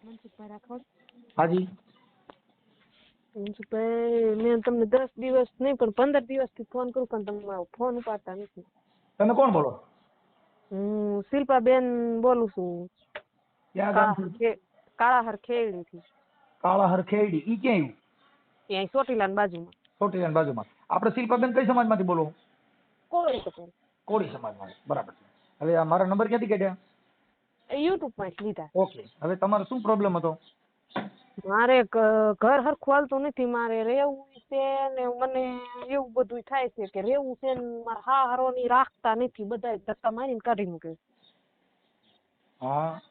મનસુખભાઈ રાઠોડ. હાજી. મનસુખભાઈ, મેં તમને 10 દિવસ નહીં પણ 15 દિવસથી ફોન કરું પણ તમે ફોન ઉપાડતા નથી. તમે કોણ બોલો? હું શિલ્પાબેન બોલું છું. ક્યાં ગામથી? કાળાહર ખેડીથી. કાળાહર ખેડી ઈ ક્યાં આવ્યું? ત્યાં ચોટીલાની બાજુમાં. ચોટીલાની બાજુમાં. આપણે શિલ્પાબેન કઈ સમાજમાંથી બોલો? કોળી કપેલ. કોળી સમાજમાં. બરાબર છે. હવે આ મારા નંબર ક્યાંથી કાઢ્યા? યુટ્યુબ માં લીધા. ઓકે. હવે તમારો શું પ્રોબ્લેમ હતો? મારે ઘર હરખું હાલતું નથી. મારે રહેવું છે ને મને એવું બધું થાય છે કે રહેવું છે ને મારા હારોની રાખતા નથી. બધા ધક્કા મારીને કાઢી મૂકે. હા.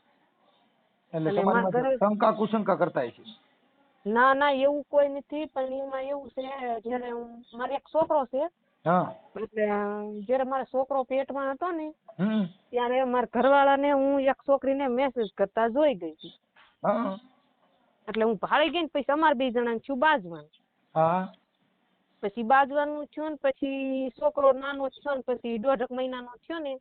એટલે એટલે તમારી મારા માટે શંકા કુશંકા કરતા છે? ના ના એવું કોઈ નથી, પણ એમાં એવું છે જયારે મારે એક છોકરો છે. હા. એટલે જયારે મારો છોકરો પેટમાં હતો ને હમ. ત્યારે મારા ઘરવાળાને હું એક છોકરીને મેસેજ કરતા જોઈ ગઈ હતી. હા. એટલે હું ભાળી ગઈ ને પછી અમારે 2 જણા છું બાજવાનું. હા. પછી બાજવાનું થયું ને પછી છોકરો નાનો થયો ને પછી 1.5 મહિનાનો થયો ને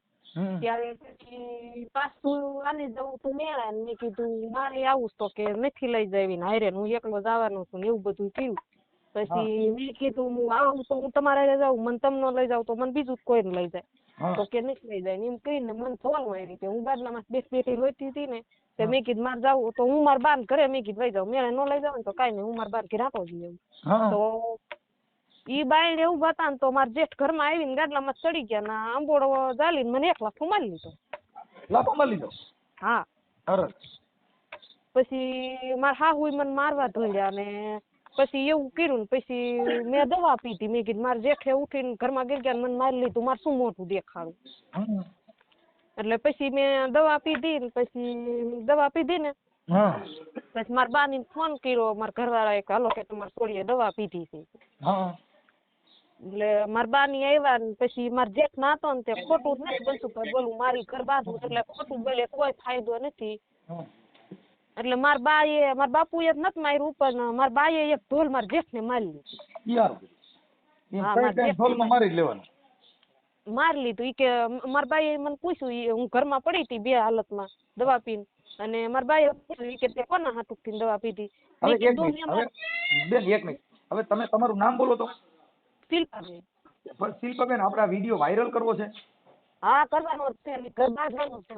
ત્યારે પછી પાછું આને જવું તું મેળા ને મેં કીધું મારે આવું તો કે નથી લઈ જાવી ને હારે હું એકલો જવાનો છું ને એવું બધું થયું. પછી મેં કીધું હું આવું તો હું તમારે જાઉં, મને તમને લઈ જાવ તો મને બીજું કોઈ લઈ જાય તો કે નથી લઈ જાય. એમ કહીને મને ફોન મારી રીતે હું બાદલામાં બેઠી લોહીતી હતી ને તો મેં કીધું મારે જાવું તો હું મારા બાન ઘરે મેં કીધું લઈ જાઉં. મેળે ન લઈ જાવ ને તો કાંઈ નહીં, હું મારા બાન ઘરે આપો જઈએ. તો ઈ બાઈ એવું હતા ને તો મારા જેઠ ઘરમાં આવીને ગાડલામાં ચડી ગયા ને આંબોડો ચાલીને મને 1 લાફો મારી લીધો. લાફો મારી લીધો? હા. પછી મારા હાહુએ મને મારવા ધોળ્યા ને પછી એવું કર્યું ને પછી મેં દવા પીધી. મેં કીધું મારા જેઠે ઉઠીને ઘરમાં ગઈ ગયા મને મારી લીધું, મારે શું મોટું દેખાડું. એટલે પછી મેં દવા પીધી ને પછી દવા પીધી ને પછી મારા બાને ફોન કર્યો મારા ઘરવાળાએ કે હાલો કે તમારી છોડીએ દવા પીધી છે. એટલે મારા બાની આવ્યા ને પછી મારા જેઠ ના હતો ને તે ખોટું જ નથી બનતું બોલું મારી ઘર બાજુ એટલે ખોટું બોલે કોઈ ફાયદો નથી. એટલે મારા બાપુએ જ નથી માર્યું પણ મારા બાએ એક ઢોલ મારા જેઠ ને મારી લીધું. મારી લીધું. ઈ કે મારા બાએ મને પૂછ્યું, હું ઘરમાં પડી હતી 2 હાલતમાં દવા પીને અને મારા બાએ પૂછ્યું ઈ કે તે કોના હાટુ થી દવા પીધી? હવે તમે તમારું નામ બોલો તો. શિલ્પાબેન. શિલ્પાબેન, આપણે વિડીયો વાયરલ કરવો છે? હા, કરવાનો છે. ઘર બાંધવાનું છે.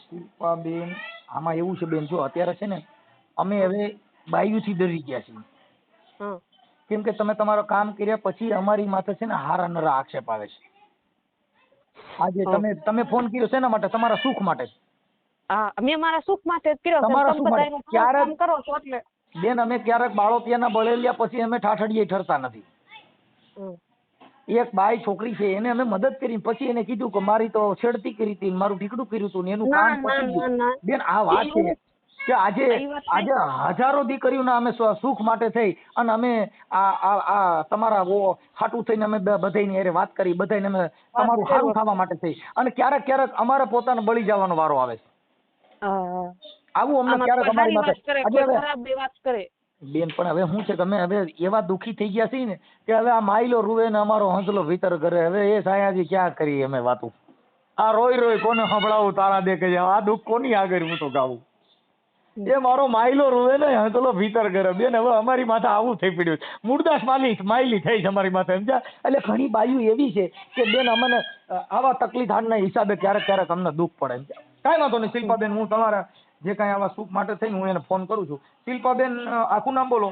શિલ્પાબેન, આમાં એવું છે બેન, જો અત્યારે છે ને અમે હવે બાયુથી ડરી ગયા છીએ. કેમ કે તમે તમારું કામ કર્યા પછી અમારી માથે છે ને હારા નરા આક્ષેપ આવે છે. આજે તમે ફોન કર્યો શેના માટે? તમારા સુખ માટે. હા, મેં મારા સુખ માટે જ કર્યો. તમારા સુખ માટે. ક્યારેક કરો છો એટલે બેન અમે ક્યારેક બાળોતિયાના બળેલિયા પછી અમે ઠાઠડીએ ઠરતા નથી. એક બાઈ છોકરી છે એને અમે મદદ કરી પછી એને કીધું કે મારી તો છેડતી કરી હતી, મારું ઠીકડું કર્યું હતું ને એનું કામ પતી ગયું. બેન આ વાત છે કે આજે હજારો દીકરીઓના અમે સુખ માટે થઈ અને અમે આ તમારા હાટું થઈને અમે બધાની હારે વાત કરી, બધાને અમે તમારું સારું થવા માટે થઈ અને ક્યારેક અમારે પોતાને બળી જવાનો વારો આવે છે. આવું અમને ક્યારેક અમારી માથે. બેન પણ હવે શું છે કે અમે હવે એવા દુઃખી થઈ ગયા છીએ ને કે હવે આ માયલો રૂવે ને અમારો હંસલો ભીતર કરે. હવે એ સાયાજી ક્યાં કરીએ અમે વાતું? આ રોય કોને સંભળાવું તારા દેખે આ દુઃખ કોની આગળ હું તો ગાવું? એ મારો માયલો રૂવે ને હંસલો ભીતર કરે. બેન હવે અમારી માથે આવું થઈ પડ્યું. મુરદાસ માયલી થઈ છે અમારી માથે, સમજ્યા? એટલે ઘણી બાયું એવી છે કે બેન અમને આવા તકલીફ હાડના હિસાબે ક્યારેક અમને દુઃખ પડે. કાંઈ વાંધો નહીં શિલ્પાબેન, હું તમારા જે કાંઈ આવા સુખ માટે થઈને હું એને ફોન કરું છું. શિલ્પાબેન, આખું નામ બોલો.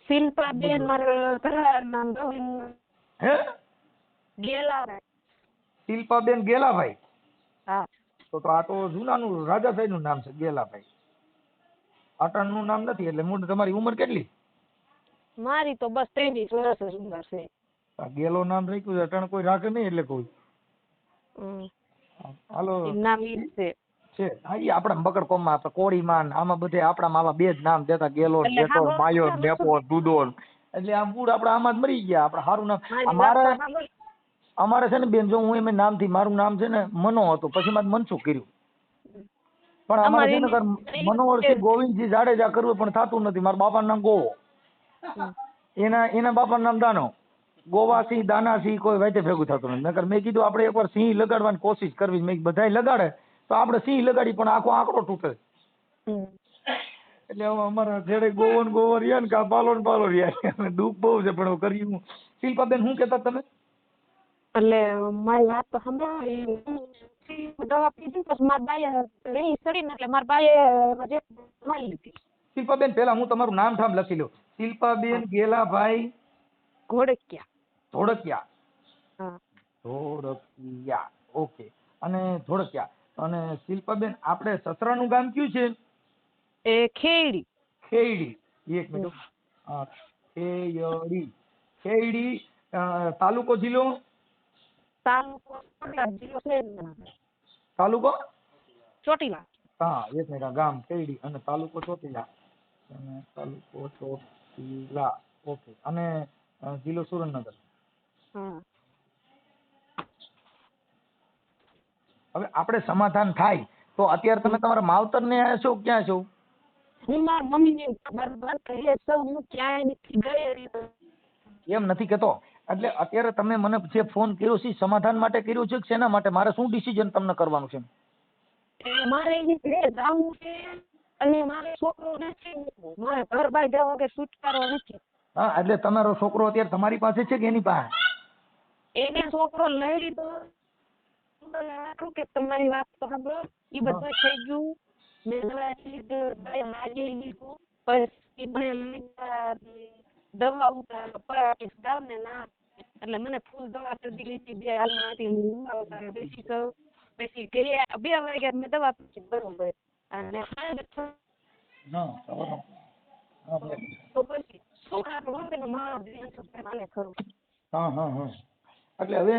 શિલ્પાબેન મારા ઘરવાળાનું નામ ગેલાભાઈ. શિલ્પાબેન ગેલાભાઈ? હા. તો આ તો જૂનાનું રાજાભાઈ નું નામ છે ગેલાભાઈ. અટણનું નામ નથી. એટલે તમારી ઉંમર કેટલી? મારી તો બસ 23 વર્ષ ઉંમર છે. ગેલો નામ રાખ્યું છે, અટણ કોઈ રાખે નહીં એટલે કોઈ. હાલો, નામ ઈ છે. હા, ઈ આપણા બકડકોમમાં આપણે કોળીમાં આમાં બધે આપણામાં આવા 2 જ નામ દેતા, ગેલો, જેતો, માયો, નેપો, દુદોલ. એટલે આમ મૂળ આપણે આમાં જ મરી ગયા. આપણે સારું નામ અમારે છે ને બેન, જો હું એમ નામથી મારું નામ છે ને મનો હતું, પછી મારે મનસુખ કર્યું. પણ અમારે છે ને મનોહરસિંહ ગોવિંદજી જાડેજા કરવું પણ થતું નથી. મારા બાપાનું નામ ગોવો, એના બાપાનું નામ દાનો. ગોવાસિંહ દાનાસિંહ કોઈ વાતે ભેગું થતું નથી. નકર મેં કીધું આપણે એકવાર સિંહ લગાડવાની કોશિશ કરવી. મેં બધાય લગાડે તો આપણે સિંહ લગાડી પણ આખો આંકડો તૂટે. એટલે હવે અમારા જેડે ગોવન ગોવર રહ્યા ને કા પાલો ને પાલો રહ્યા દુઃખ બહુ છે પણ હવે કર્યું હું. શિલ્પાબેન શું કહેતા તમે? એટલે મારી વાત તો સાંભળો. દવા પીધી પછી મારા બાએ રેહી સડીને એટલે મારા બાએ જે મારી લીધી. શિલ્પાબેન પહેલા હું તમારું નામ ઠામ લખી લઉં. શિલ્પાબેન ગેલાભાઈ ઘોડકિયા. ધોળકિયા. હા. ધોળકિયા. ઓકે. અને ધોળકિયા. અને શિલ્પાબેન આપણે સસરાનું ગામ કયું છે? એ ખેડી. ખેડી. એક મિનિટ. ખેયડી. ખેડી તાલુકો જિલ્લો? તાલુકો જિલ્લો તાલુકો ચોટીલા. હા એક મિનિટ. ગામ ખેડી અને તાલુકો ચોટીલા. અને તાલુકો ચોટીલા. ઓકે. અને જિલ્લો સુરેન્દ્રનગર. હા. હવે આપણે સમાધાન થાય તો અત્યારે તમે તમારા માવતર ને આવ્યા છો ક્યાં છો? હું મારા મમ્મી ને બરાબર કહીએ તો હું ક્યાંય નથી ગઈ. એમ નથી કેતો. એટલે અત્યારે તમે મને જે ફોન કર્યો છે સમાધાન માટે કર્યો છે કે શેના માટે? મારે શું ડિસિઝન તમને કરવાનું છે? મારે જવું છે અને મારે છોકરો નથી. મારે ઘર બહાર જવા કે છુટકારો નથી. હા એટલે તમારો છોકરો અત્યારે તમારી પાસે છે કે એની પાસે? એને છોકરો લઈ લીધો. કે તમારી વાત તો સાંભળો. એ બધું થઈ ગયું. મેં દવા લીધું પછી દવા ઉતાર ગામ ને ના એટલે મને ફૂલ દવા કરી દીધી. 2 હાલમાં હતી પછી ઘરે 2 વાગ્યા મેં દવા પીધી બરોબર. અને તો પછી છોકરા તો મારે ખરું. હા હા હા. એટલે હવે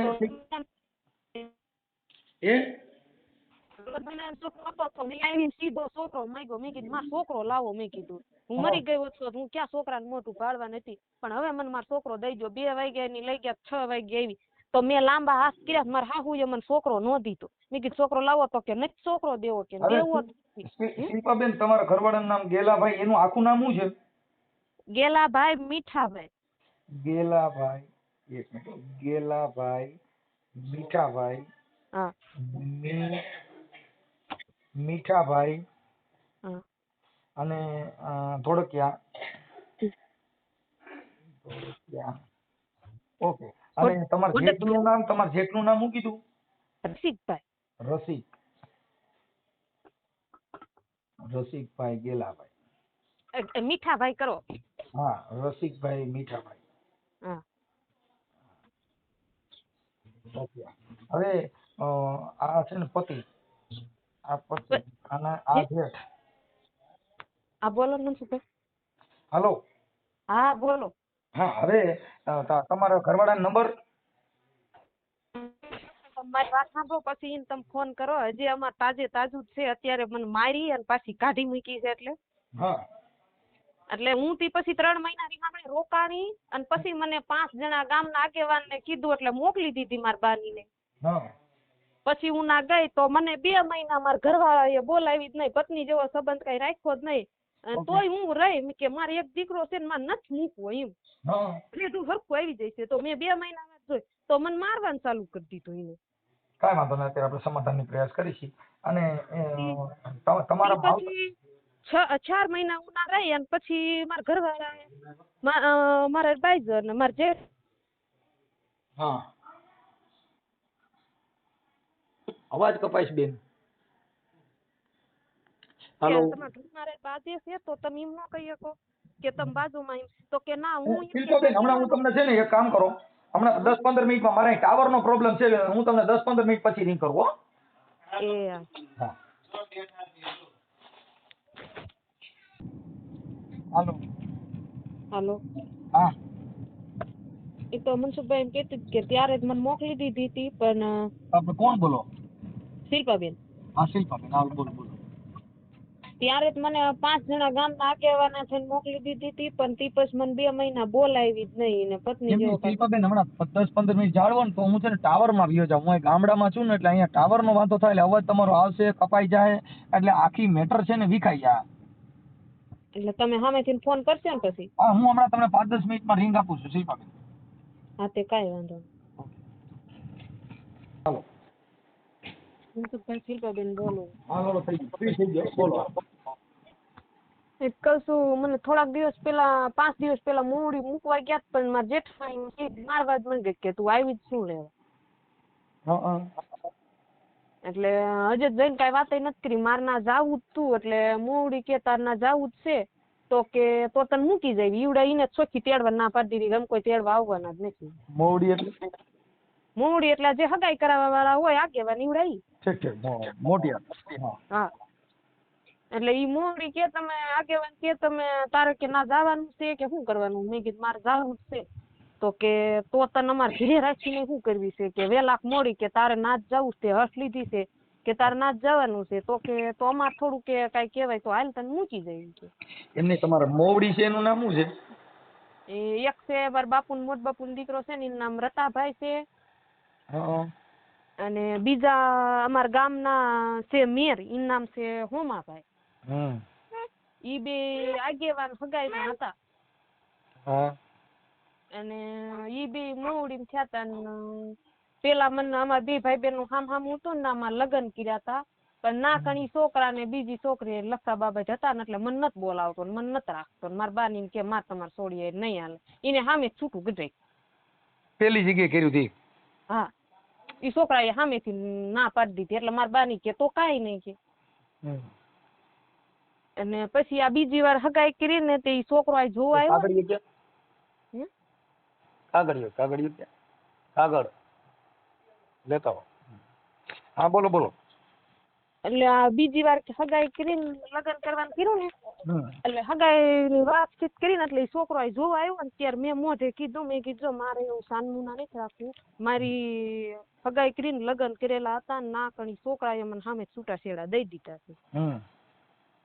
સીધો છોકરો માંગ્યો. મેં કીધું મારો છોકરો લાવો. મેં કીધું હું મરી ગયો છું હું ક્યાં છોકરાને મોઢું ભાળવા નથી. પણ હવે મને મારો છોકરો દઈ દો. 2 વાગ્યા ની લઈ ગયા 6 વાગ્યા આવી તો મેં લાંબા હાથ કર્યા. મારા હાહુએ મને છોકરો ન દીધો. મેં કીધું છોકરો લાવો તો કે નથી છોકરો દેવો કે દેવો. શિલ્પાબેન તમારા ઘરવાળાનું નામ ગેલાભાઈ. એનું આખું નામ શું છે? ગેલાભાઈ મીઠાભાઈ. ગેલાભાઈ. એક મિનિટ. ગેલાભાઈ મીઠાભાઈ. હા. મીઠાભાઈ. હા. અને ધોળકિયા. ઓકે. અને તમારા જેઠનું નામ? તમારા જેઠનું નામ શું કીધું? રસિકભાઈ. રસિકભાઈ ગેલાભાઈ. મીઠાભાઈ કરો. હા રસિકભાઈ મીઠાભાઈ. હા. ઓકે. હવે આ છે ને પતિ. આ પતિ અને આ જેઠ. આ બોલો ને શું? હાલો. હા બોલો. હા હવે તમારા ઘરવાળાનો નંબર? મારી વાત સાંભળો પછી એને તમે ફોન કરો. હજી અમાર તાજું જ છે. અત્યારે મને મારી અને પાછી કાઢી મૂકી છે. એટલે હું તી પછી 3 મહિનાની આપણે રોકાણી અને પછી મને 5 જણા ગામના આગેવાનને કીધું એટલે મોકલી દીધી મારી બાનીને. પછી હું ના ગઈ તો મને 2 મહિના મારા ઘરવાળાએ બોલાવી જ નહીં. પત્ની જેવો સંબંધ કઈ રાખ્યો જ નહીં. તોય હું રહી કે મારે એક દીકરો છે ને મારે નથી મૂકવો એમ. એટલે તું હરખું આવી જઈશે. તો મેં 2 મહિના જોઈ તો મને મારવાનું ચાલુ કરી દીધું એને. કાંઈ વાંધો નહીં. અત્યારે આપણે સમાધાનનો પ્રયાસ કરીશું. અને તમારા પછી 4 મહિના હું ના રહી અને પછી મારા ઘરવાળા મારા એડવાઇઝર ને મારા જેઠ. હા અવાજ કપાઈશ બેન. હાલો. તમારે બાજે છે તો તમે એમ ન કહી શકો કે તમે બાજુમાં તો કે ના હું. શિલ્પાબેન હમણાં હું તમને છે ને એક કામ કરો. હમણાં 10-15 મિનિટમાં મારા ટાવર નો પ્રોબ્લેમ છે. હું તમને 10-15 મિનિટ પછી રિંગ કરું. હા. હાલો. હા. એ તો મનસુખભાઈ એમ કહેતી કે ત્યારે જ મને મોકલી દીધી હતી પણ. તમે કોણ બોલો? શિલ્પાબેન. હા શિલ્પાબેન. હાલ બોલો. ત્યારે જ મને 5 જણા ગામના આગેવાના થઈને મોકલી દીધી હતી પણ તી પછી મને 2 મહિના બોલાવી જ નહીં. ને પત્ની જેવો. શિલ્પાબેન હમણાં 10-15 મિનિટ જાળવો ને તો હું છે ને ટાવર માં વ્યો જાઉં. હું ગામડામાં છું ને એટલે અહીંયા ટાવર નો વાંધો થાય એટલે અવાજ તમારો આવશે કપાઈ જાય એટલે આખી મેટર છે ને વિખાઈ જાય. એટલે તમે સામેથી ફોન કરશો ને પછી? હા હું હમણાં તમને 5-10 મિનિટમાં રિંગ આપું છું શિલ્પાબેન. હા તે કાંઈ વાંધો નહીં. હાલો. મનસુખભાઈ શિલ્પાબેન બોલો. હા બોલો. થઈ ગયું. બોલો. એ કશું મને થોડાક દિવસ પેલા 5 દિવસ પેલા મોડી મૂકવા ગયા પણ મારા જેઠાણી મારવા જ માંગે કે તું આવી જ શું લેવા. એટલે હજે જઈને કઈ વાત નથી કરી, માર ના જાવું જ તું એટલે મોડી કે તાર ના જાવું જ છે તો કે તો તને મૂકી જાય ઈવડા ઈને ચોખ્ખી તેડવા ના પાડી દીધી, ગમ કોઈ તેડવા આવવાના જ નથી. મોડી એટલે જે હગાઈ કરાવવા વાળા હોય આગેવાન ઈવડા ઈ. હા એટલે ઈ મોડી કે તમે આગેવાન કે તમે તારે કે ના જવાનું છે કે શું કરવાનું. મેં કીધું મારે જવાનું છે તો કે તો તને અમારે ઘરે રાખીને શું કરવી છે કે વેલાક મોડી કે તારે ના જ જવું છે, હર્ષ લીધી છે કે તારે ના જ જવાનું છે તો કે તો અમારે થોડું કે કઈ કહેવાય તો હાલ તને મૂકી જાય કે. એમને તમારા મોવડી છે એનું નામ શું છે? એ એક છે મારા બાપુનો મોટ બાપુનો દીકરો છે ને એનું નામ રતાભાઈ છે. અને બીજા અમારા ગામના છે મેર, એનું નામ છે હોમાભાઈ. ઈ બે આગેવાન હગાઈમાં હતા. અને ઈ બે મોવડી થયા હતા ને પેલા મને અમારા બે ભાઈ બહેન નું હામ હતું ને અમારે લગ્ન કર્યા હતા પણ ના કણી છોકરા ને બીજી છોકરી લખા બાબા હતા ને એટલે મને નથી બોલાવતો ને મને નથી રાખતો. મારા બાની કે માર તમારે છોડીએ નહીં હાલે, એને સામે છૂટું ગઢાઈ. પેલી જગ્યાએ કર્યું હતી? હા ઈ છોકરાએ સામેથી ના પાડી દીધી એટલે મારા બાની કે તો કાંઈ નહીં કે. અને પછી આ બીજી વાર હગાઈ કરી ને તે છોકરો આ જોવા આવ્યો. કાગળ લેતા હો. હા બોલો બોલો. એટલે આ બીજી વાર હગાઈ કરીને લગ્ન કરવાનું કર્યું ને એટલે હગાઈ વાતચીત કરીને એટલે છોકરો આ જોવા આવ્યો ને ત્યારે મેં મોઢે કીધું, મેં કીધું મારે એવું સાનમું ના નથી રાખવું, મારી હગાઈ કરીને લગ્ન કરેલા હતા ને ના કણી છોકરાએ મને સામે છૂટાછેડા દઈ દીધા છે.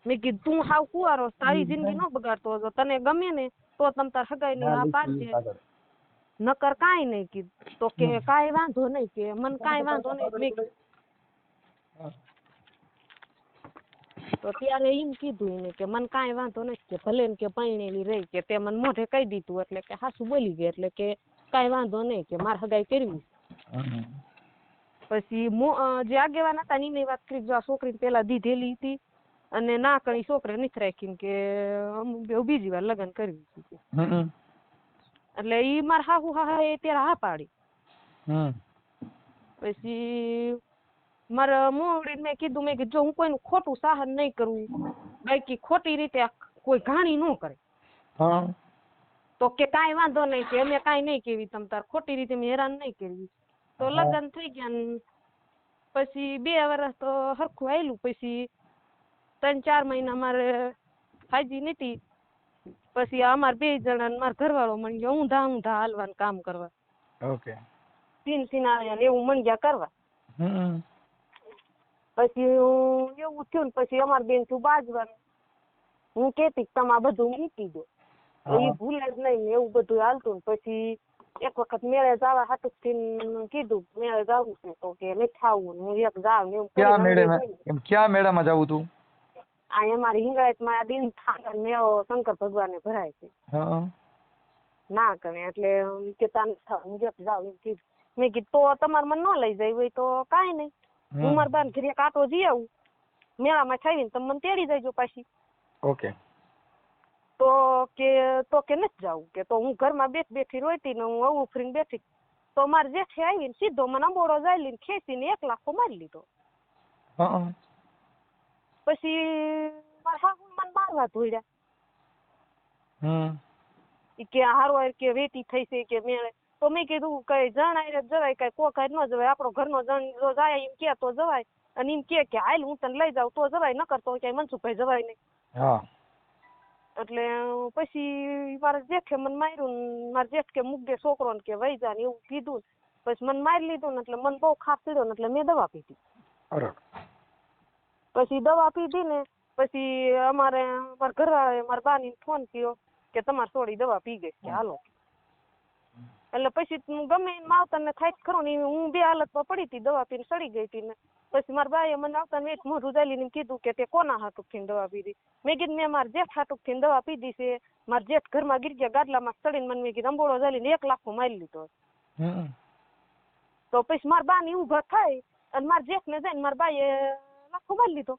મેં કીધું તું હાવ કુવારો તારી જિંદગી ન બગાડતો, જો તને ગમે ને તો તમ તાર હગાઈ ની આ પાડજે, નકર કાંઈ નહીં કીધું. તો કે કાંઈ વાંધો નહીં કે મને કાંઈ વાંધો નહીં. તો ત્યારે એમ કીધું એને કે મને કાંઈ વાંધો નથી કે ભલે ને કે પરણેલી રહી કે તે મને મોઢે કહી દીધું એટલે કે હાસુ બોલી ગઈ એટલે કે કાંઈ વાંધો નહીં કે મારે હગાઈ કરવી. પછી જે આગેવાન હતા ને એની વાત કરી, જો આ છોકરીને પેલા દીધેલી હતી અને ના કઈ છોકરી નથી રાખી કે બીજી વાર લગ્ન કરવી હતી. એટલે ઈ મારા હાહુ હા એ ત્યારે હા પાડી. પછી મારા મોવડી મેં કીધું, મેં કીધું જો હું કોઈનું ખોટું સહન નહીં કરું, બાકી ખોટી રીતે કોઈ ઘાણી ન કરે તો કે કાંઈ વાંધો નહીં કે અમે કાંઈ નહીં કેવી તમ તાર ખોટી રીતે મેં હેરાન નહીં કરવી. તો લગ્ન થઈ ગયા ને પછી 2 વર્ષ તો હરખું આવેલું. પછી 3-4 મહિના મારે હાજી નથી. પછી અમારે 2 જણા ને મારા ઘરવાળો મળી ગયો ઊંધા હાલવાનું કામ કરવા. સિનારિયા ને એવું મળી ગયા કરવા. પછી એવું થયું ને પછી અમારે બેન તું બાજવાનું હું કેતી તમે આ બધું મૂકી દો એ ભૂલે જ નહીં એવું બધું હાલતું. પછી એક વખત મેળે જવા હાટું થી કીધું મેળે જવું છે તો કે નથી ખાવું, હું એક જાવ ને એવું. ક્યાં મેળામાં જવું તું? આ અમારી હિંગાયત માં દિન થાળ મેળો શંકર ભગવાને ભરાય છે ના કરે એટલે કે તાને હું એક જાવ એમ કીધું. મેં કીધું તો તમારે મને ન લઈ જાય હોય તો કાંઈ નહીં, હું મારા બાન ઘરે કાંટો જઈ આવું મેળામાં ખાઈને તમે મને તેડી જજો પાછી. તો કે નથી જવું કે તો હું ઘરમાં બેઠી રોઈતી ને હું આવું ફરીને બેઠી તો મારે જેઠે આવીને સીધો મને અંબોડો જાય લઈને ખેંચીને 1 લાખો મારી લીધો. પછી મારા હાહુ મને મારવા ધોડ્યા કે હારો કે વેટી થઈ છે કે મેળે. તો મેં કીધું કઈ જણાય જવાય કઈ કોકાય ન જવાય, આપણો ઘરનો જણ જો જાય એમ કે તો જવાય અને એમ કે હાલ હું તને લઈ જાઉં તો જવાય, નકર તો ક્યાંય મનસુખભાઈ જવાય નહીં. એટલે પછી મારા જેઠે મને માર્યું, મારા જેઠ કે મૂક દે છોકરો ને કે વહી જા ને એવું કીધું. પછી મને મારી લીધું ને એટલે મને બહુ ખાપ ચડ્યો ને એટલે મેં દવા પીધી. પછી દવા પીધી ને પછી મારા ઘરવાળાએ મારા બાની ફોન કર્યો કે તમારે થોડી દવા પી ગઈ કે હાલો. એટલે પછી ગમે માવતર ને થાય ખરો ને હું 2 હાલતમાં પડી હતી, દવા પીને સડી ગઈ હતી ને પછી મારા બાએ મને આવતા ને મોઢું જાલીને કીધું કે તે કોના હાટુક થઈને દવા પીધી. મેં કીધું મેં મારા જેઠ હાટુક થઈને દવા પીધી છે. મારા જેઠ ઘરમાં ગીરી ગયા ગાડલામાં ચડીને મને મેં કીધું અંબોળો જાલીને 1 લાખો મારી લીધો. તો પછી મારા બા ની ઊભા થાય અને મારા જેઠ ને જાય ને મારા બાએ લાખો મારી લીધો.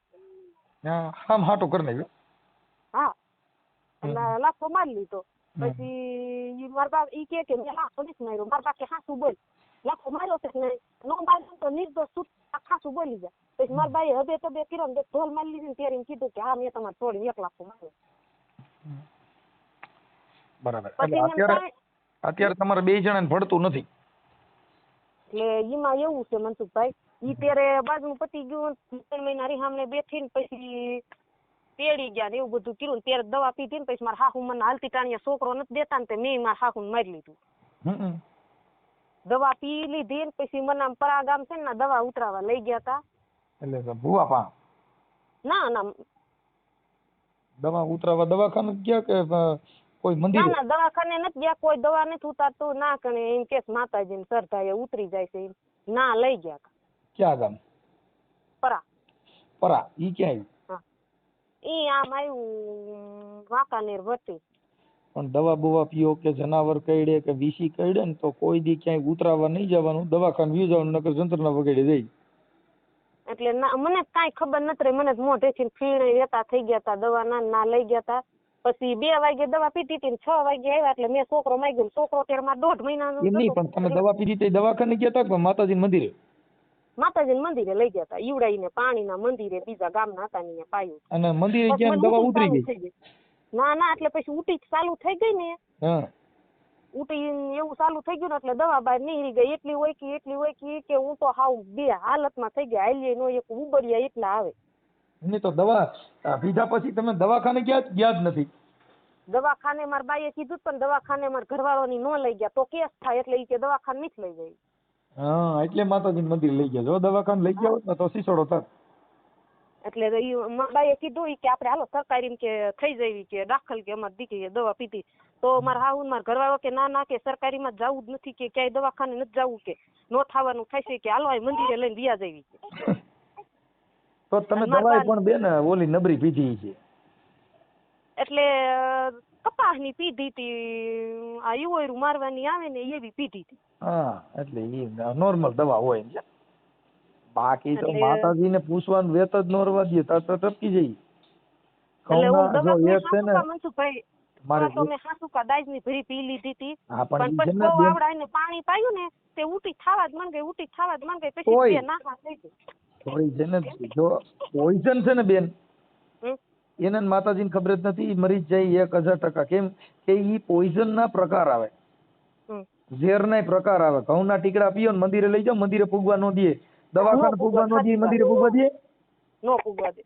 હાટું કરી નાખ્યું. હા લાફો મારી લીધો. પછી મારા બાપ ઈ કે મેં લાફો નથી માર્યો. મારા બાપ કે હાસું બોલ, લાફો માર્યો છે ને નો માર્યો તો નિર્દોષ તું ખાસું બોલી જાય. પછી મારા બાઈ હવે તો બે કિરણ ઢોલ મારી લીધી ને ત્યારે કીધું કે હા મેં તમારે છોડીને એક લાફો માર્યો. બરાબર. અત્યારે તમારે બે જણાને ભળતું નથી. એટલે એમાં એવું છે મનસુખભાઈ, ઈ ત્યારે બાજુ પતી ગયું 3 મહિના રીહામને બેઠી ને પછી તેડી ગયા ને એવું બધું કર્યું. ત્યારે દવા પીધી ને પછી મારા હાહુ મને હાલતી ટાણીએ છોકરો નથી દેતા ને મેં મારા હાહુને મારી લીધું. દવા પી લીધી ને પછી મને આમ પરા ગામ છે ને દવા ઉતરાવા લઈ ગયા તા. એટલે ભૂવા પા ના દવા ઉતરાવા દવાખાને ગયા કે કોઈ મંદિર? ના દવાખાને નથી ગયા, કોઈ દવા નથી ઉતારતું ના કણે એમ કે માતાજી ને શ્રદ્ધા એ ઉતરી જાય છે ના લઈ ગયા. ક્યાં ગામ? પરા. ઈ ક્યાં આવ્યું? ઈ આમ આવ્યું વાંકાનેર વટી. પણ દવા બવા પીઓ કે જનાવર કઈડે કે વીસી કઈડે ને તો કોઈ દી ક્યાંય ઉતરાવા નહીં જવાનું, દવાખાને વ્યુ જવાનું, નકર જંત્રના વગેરે જઈ. એટલે મને કાંઈ ખબર નથી રહી, મને મોઢેથી ફીણે વેતા થઈ ગયા તા, દવા ના લઈ ગયા તા. પછી 2 વાગે દવા પીધી હતી ને 6 વાગે આવ્યા એટલે મેં છોકરો માંગ્યો. છોકરો ત્યારે મારા 1.5 મહિનાનો. એમ નહીં, પણ તમે દવા પીધી તે દવાખાને ગયા તા કે માતાજી મંદિરે? માતાજી મંદિરે લઈ ગયા તા, ઈવડાઈને પાણીના મંદિરે બીજા ગામના હતા ને પાયું. અને મંદિરે ગયા દવા ઉતરી ગઈ? ના એટલે પછી ઉટી ચાલુ થઈ ગઈ ને. ઉટી એવું ચાલુ થઈ ગયું ને એટલે દવા બહાર નીકળી ગઈ. એટલી હોય કે હું તો હાવ બે હાલતમાં થઈ ગયા, હાલીએ નો એક ઉબડિયા એટલા આવે. નહીં તો દવા પીધા પછી તમે દવાખાને ગયા જ નથી? દવાખાને મારા બાઈએ કીધું પણ દવાખાને મારા ઘરવાળાની નો લઈ ગયા તો કેસ થાય એટલે ઈ કે દવાખાને નથી લઈ જાય. હા એટલે માતાજી મંદિર લઈ ગયા. જો દવાખાને લઈ ગયા હોત ને તો સીસોડો થાત. એટલે મારા બાઈએ કીધું કે આપણે હાલો સરકારી કે થઈ જવી કે દાખલ કે અમારી દીકરીએ દવા પીધી. તો મારા હાહુ મારા ઘરવાળો કે ના કે સરકારીમાં જવું જ નથી કે ક્યાંય દવાખાને નથી જવું કે નો થવાનું થાય છે કે હાલો મંદિરે લઈને વ્યા જવી છે. તો તમે દવાઈ પણ બેન ઓલી નબરી પીધી છે? એટલે કપાસની પીધી હતી, આ યુવરું મારવાની આવે ને એવી પીધી હતી. હા એટલે ઈ નોર્મલ દવા હોય છે. બાકી તો માતાજીને પૂછવાનું વેત જ નો રવા દે તો ટપકી જઈ. એટલે હું દવા મનસુખભાઈ મારે તો મેં હાસુકા દાજની ભરી પી લીધી હતી. પણ પછી બહુ આવડાઈને પાણી પાયું ને તે ઉટી થાવા જ મન ગઈ પછી નાખા થઈ ગઈ. પોઈઝન જો પોઈઝન છે ને બેન, એને માતાજીને ખબર જ નથી, મરી જ જાય 1000%. કેમ કે ઈ પોઈઝન ના પ્રકાર આવે, ઝેર ના પ્રકાર આવે. ઘઉંના ટીકડા પીઓ ને મંદિરે લઈ જાઓ, મંદિરે પૂગવા નો દે, દવાખાને પૂગવા નો દે, મંદિરે પૂગવા દે નો પૂગવા દે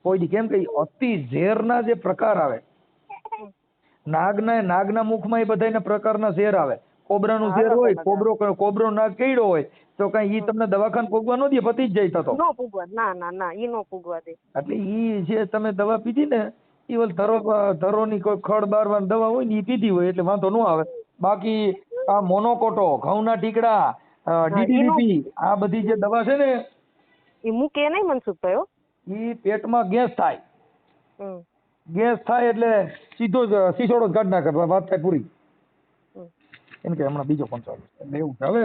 કોઈ દી. કેમ કે અતિ ઝેરના જે પ્રકાર આવે, નાગના મુખમાં એ બધાના પ્રકારના ઝેર આવે. કોબરાનું ઝેર હોય, કોબરો નાગ કઈડો હોય તો કઈ ઈ તમને દવાખાને પૂગવા નો દે, પતી જ જાય તો નો પૂગવા. ના ઈ નો પૂગવા દે. એટલે ઈ જે તમે દવા પીધી ને ઈ ઓલ ધરોની કોઈ ખડ બારવાની દવા હોય ને ઈ પીધી હોય એટલે વાંધો નો આવે. બાકી આ મોનોકોટો, ઘઉંના ટીકડા, DDP આ બધી જે દવા છે ને ઈ મૂકે નહીં મનસુખભાઈ. ઈ પેટમાં ગેસ થાય. ગેસ થાય એટલે સીધો જ સીસોડો કાઢ નાખે, વાત થાય પૂરી. એમ કે હમણાં બીજો પણ ચાલુ એટલે એવું છે. હવે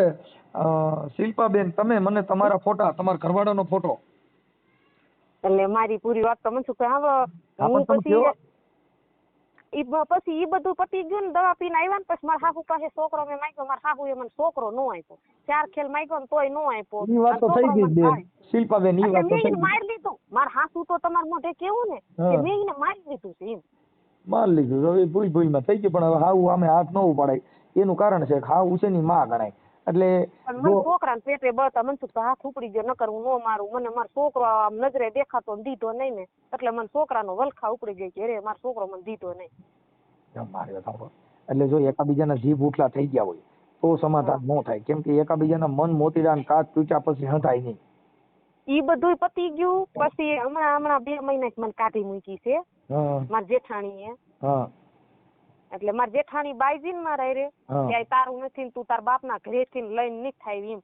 શિલ્પાબેન, તમે મને તમારા ફોટા, તમારા ઘરવાળાનો ફોટો. એટલે મારી પૂરી વાત તો મનસુખભાઈ હું પછી ઈ બધું પતી ગયું ને દવા પીને આવ્યા ને પછી મારા હાહુ પાસે છોકરો મેં માંગ્યો. મારા હાહુએ મને છોકરો નો આપ્યો. 4 ખેલ માંગ્યો ને તોય નો આપ્યો. ઈ વાત તો થઈ ગઈ બેન શિલ્પાબેન, ઈ વાત તો થઈ ગઈ. મારી લીધું મારા હાસુ તો તમારા મોઢે કેવું ને કે મેં એને મારી લીધું છે એમ. મારી લીધું હવે ભૂલમાં થઈ ગયું. પણ હવે હાવ આમે હાથ ન ઉપાડાય એનું કારણ છે હાવ ઉછેની માં ગણાય. એટલે છોકરાને પેટે બળતા મનસુખભાઈ હાથ ઉપડી ગયો, નકર હું નો મારું. મને મારો છોકરો આમ નજરે દેખાતો દીધો નહીં ને એટલે મને છોકરાનો વલખા ઉપડી ગઈ કે રે મારો છોકરો મને દીધો નહીં. એટલે જો એકાબીજાના જીભ ઉઠલા થઈ ગયા હોય તો સમાધાન ન થાય. કેમ કે એકાબીજાના મન મોતીડા ને કાચ તૂટ્યા પછી હંધાય નહીં. ઈ બધું પતી ગયું. પછી હમણાં 2 મહિના મને કાઢી મૂકી છે મારી જેઠાણીએ. એટલે મારી જેઠાણી બાઈજી ને મારા રે ક્યાંય તારું નથી, તું તાર બાપના ઘરેથી લઈને નહીં થાય એમ.